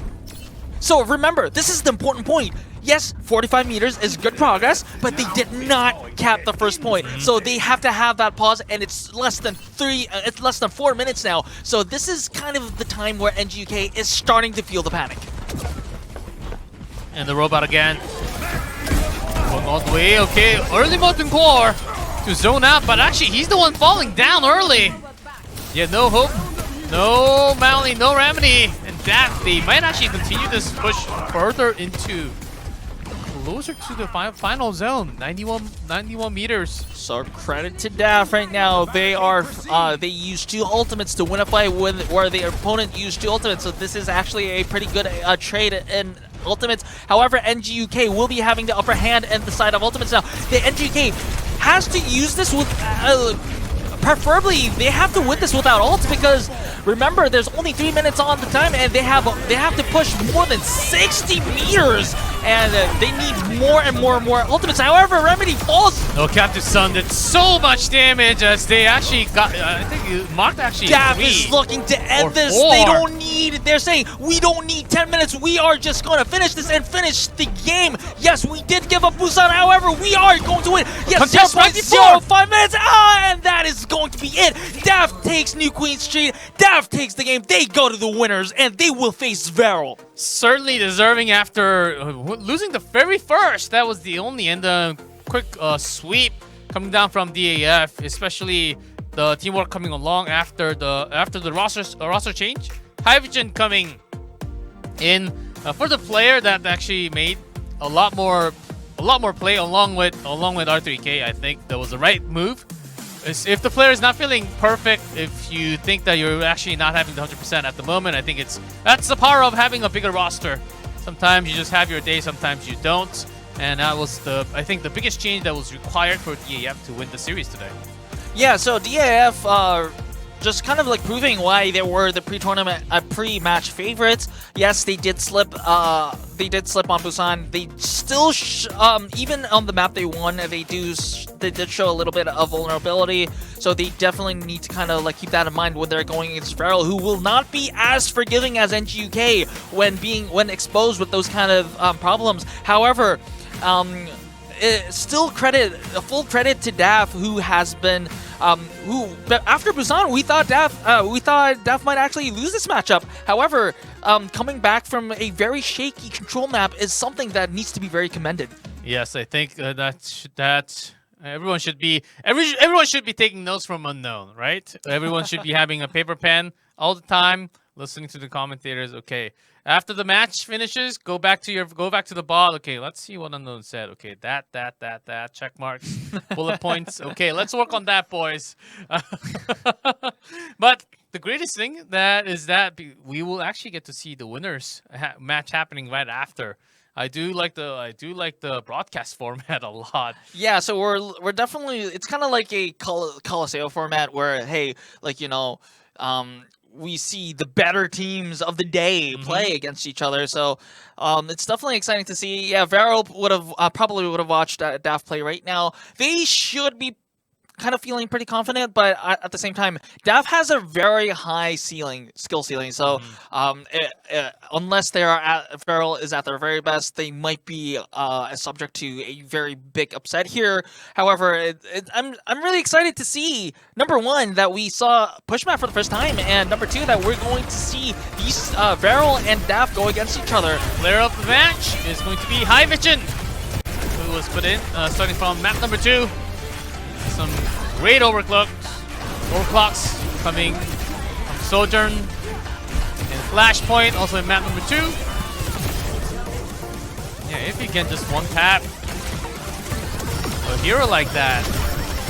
Speaker 2: So remember, this is the important point. Yes, 45 meters is good progress, but they did not cap the first point. So they have to have that pause, and it's less than 4 minutes now. So this is kind of the time where NGU-K is starting to feel the panic.
Speaker 1: And the robot again. Going all the way, okay. Early molten core to zone out, but actually he's the one falling down early. Yeah, no hope, no Mally, no Remedy. And DAF, they might actually continue this push further into closer to the final zone, 91 meters. So
Speaker 2: credit to DAF right now. They use 2 ultimates to win a fight where the opponent used 2 ultimates. So this is actually a pretty good trade in ultimates. However, NGU-K will be having the upper hand and the side of ultimates now. The NGU-K has to use this with preferably they have to win this without ults, because remember, there's only 3 minutes on the time, and they have to push more than 60 meters, and they need more and more and more ultimates. However, Remedy falls.
Speaker 1: No, Captain Sun did so much damage as they actually got. I think Mark actually.
Speaker 2: DAF is looking to end this. They don't need. They're saying we don't need 10 minutes. We are just going to finish this and finish the game. Yes, we did give up Busan. However, we are going to win. Yes, 0.05 minutes. And that is going to be it. DAF takes New Queen Street. DAF takes the game. They go to the winners, and they will face Varel.
Speaker 1: Certainly deserving after losing the very first. That was the only, and the quick sweep coming down from DAF, especially the teamwork coming along after the roster change. Hydrogen coming in for the player that actually made a lot more play along with R3K. I think that was the right move. If the player is not feeling perfect, if you think that you're actually not having the 100% at the moment, I think that's the power of having a bigger roster. Sometimes you just have your day, sometimes you don't, and that was I think the biggest change that was required for DAF to win the series today.
Speaker 2: Yeah, so DAF just kind of like proving why they were the pre-tournament, pre-match favorites. Yes, they did slip. They did slip on Busan. They still, even on the map they won, they did show a little bit of vulnerability. So they definitely need to kind of like keep that in mind when they're going against Varel, who will not be as forgiving as NGU-K when exposed with those kind of problems. However, still full credit to DAF, who has been. After Busan, we thought DAF might actually lose this matchup. However, coming back from a very shaky control map is something that needs to be very commended.
Speaker 1: Yes, I think that everyone should be taking notes from Unknown, right? Everyone should be having a paper pen all the time, listening to the commentators. Okay, after the match finishes, go back to the bot. Okay, let's see what Unknown said. Okay, that check marks, bullet points. Okay, let's work on that, boys. But the greatest thing is that we will actually get to see the winners match happening right after. I do like the broadcast format a lot.
Speaker 2: Yeah, so we're definitely, it's kind of like a Colosseo format where, hey, like, you know, we see the better teams of the day play against each other. So it's definitely exciting to see. Yeah, Varel probably would have watched DAF play right now. They should be kind of feeling pretty confident, but at the same time, DAF has a very high skill ceiling. So unless Varel is at their very best, they might be subject to a very big upset here. However, I'm really excited to see, number one, that we saw Pushmat for the first time, and number two, that we're going to see these Varel and DAF go against each other.
Speaker 1: Player of the match is going to be Hydrogen, who was put in starting from map number 2. Some great overclocks coming from Sojourn and Flashpoint, also in map number 2. Yeah, if you can just one tap a hero like that,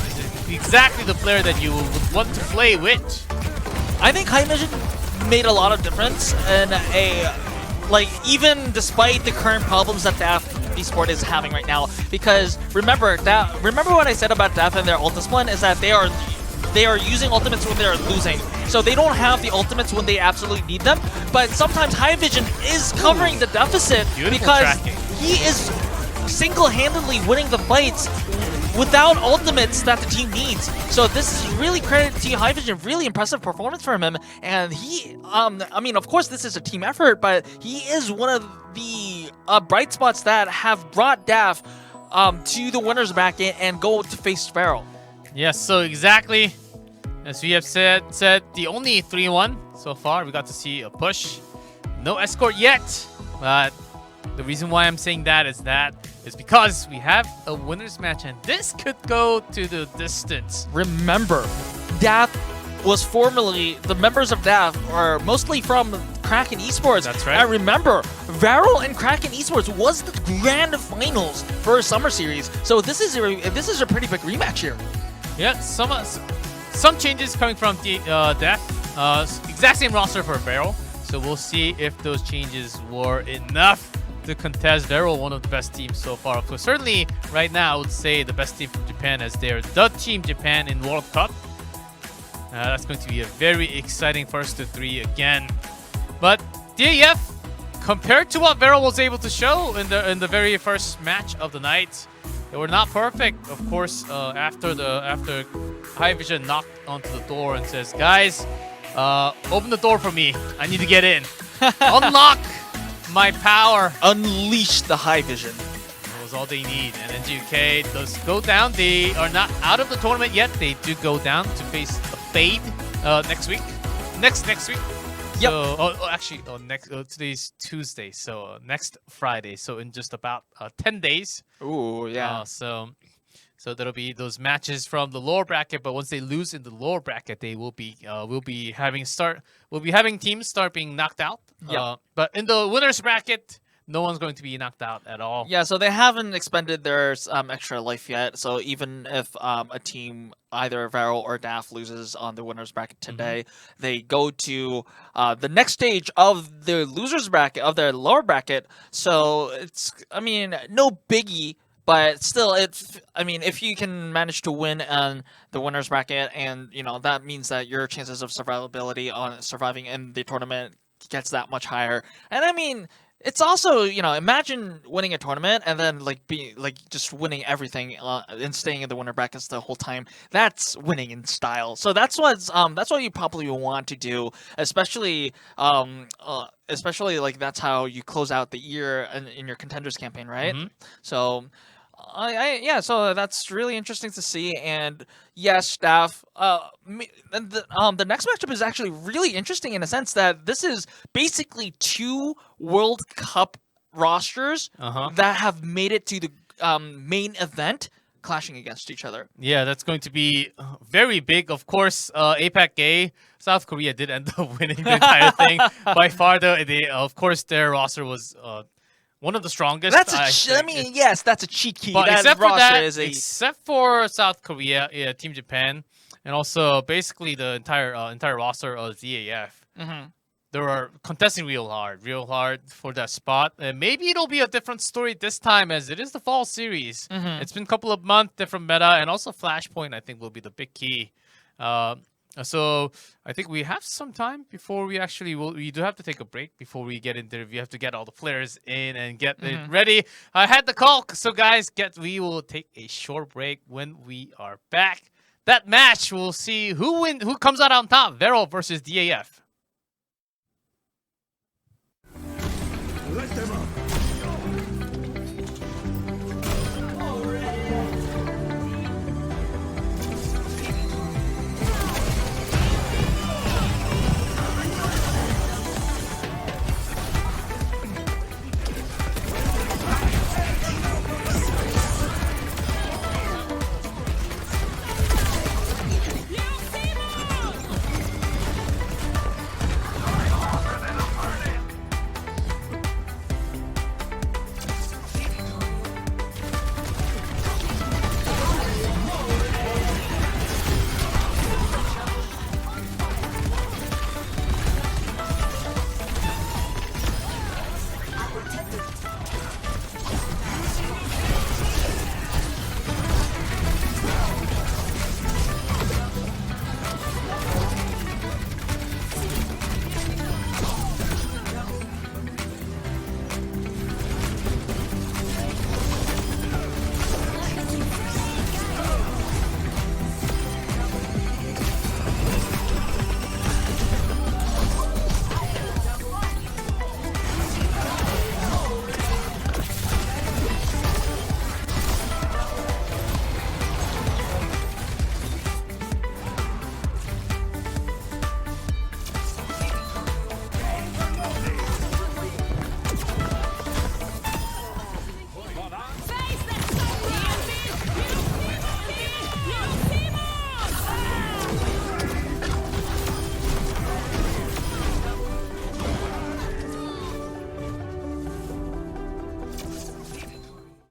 Speaker 1: is exactly the player that you would want to play with.
Speaker 2: I think High Vision made a lot of difference in even despite the current problems that DAF Esport is having right now, because remember what I said about DAF and their ult discipline is that they are using ultimates when they are losing, so they don't have the ultimates when they absolutely need them. But sometimes High Vision is covering the deficit because he is single-handedly winning the fights without ultimates that the team needs. So this is really credit to High Vision. Really impressive performance from him. And he, I mean, of course, this is a team effort, but he is one of the bright spots that have brought DAF to the winners bracket and go to face Varel.
Speaker 1: Yes, so exactly as we have said the only 3-1 so far. We got to see a push. No escort yet, but the reason why I'm saying that is because we have a winners match, and this could go to the distance.
Speaker 2: Remember, DAF was formerly, the members of DAF are mostly from Kraken Esports.
Speaker 1: That's right.
Speaker 2: I remember, Varel and Kraken Esports was the grand finals for a summer series. So this is a pretty big rematch here.
Speaker 1: Yeah, some changes coming from DAF. Exact same roster for Varel. So we'll see if those changes were enough to contest Varel, one of the best teams so far. Of course, certainly right now I would say the best team from Japan, as they're the Team Japan in World Cup. That's going to be a very exciting first to 3 again. But DAF, compared to what Vero was able to show in the very first match of the night, they were not perfect. Of course, after High Vision knocked onto the door and says, "Guys, open the door for me. I need to get in. Unlock my power.
Speaker 2: Unleash the High Vision."
Speaker 1: That was all they need. And NGU-K does go down. They are not out of the tournament yet. They do go down to face a Fade next week. Next week.
Speaker 2: Yep.
Speaker 1: So, actually, today's Tuesday, so next Friday. So in just about 10 days.
Speaker 2: Ooh, yeah.
Speaker 1: So that'll be those matches from the lower bracket. But once they lose in the lower bracket, they will be having teams start being knocked out.
Speaker 2: Yep.
Speaker 1: But in the winners bracket, no one's going to be knocked out at all.
Speaker 2: Yeah, so they haven't expended their extra life yet. So even if a team, either Vero or DAF, loses on the winners bracket today, they go to the next stage of the losers bracket, of their lower bracket. So it's, I mean, no biggie. But still, if you can manage to win on the winners bracket, and that means that your chances of survivability on surviving in the tournament gets that much higher. And I mean, it's also, imagine winning a tournament and then just winning everything and staying in the winner brackets the whole time. That's winning in style. So that's what you probably want to do, especially that's how you close out the year in your Contenders campaign, right? So. So that's really interesting to see, and yes, DAF. The next matchup is actually really interesting in a sense that this is basically 2 World Cup rosters that have made it to the main event, clashing against each other.
Speaker 1: Yeah, that's going to be very big. Of course, APAC-A, South Korea did end up winning the entire thing by far. Of course, their roster was. One of the strongest.
Speaker 2: Yes, that's a cheat key.
Speaker 1: But
Speaker 2: that
Speaker 1: except for South Korea, Team Japan, and also basically the entire roster of DAF, they are contesting real hard for that spot. And maybe it'll be a different story this time, as it is the fall series. It's been a couple of months, different meta, and also Flashpoint, I think, will be the big key. So I think we have some time before we do have to take a break before we get into it. We have to get all the players in and get it ready. I had the call, so guys, we will take a short break. When we are back, that match, we'll see who comes out on top. Vero versus DAF.
Speaker 3: Let them up.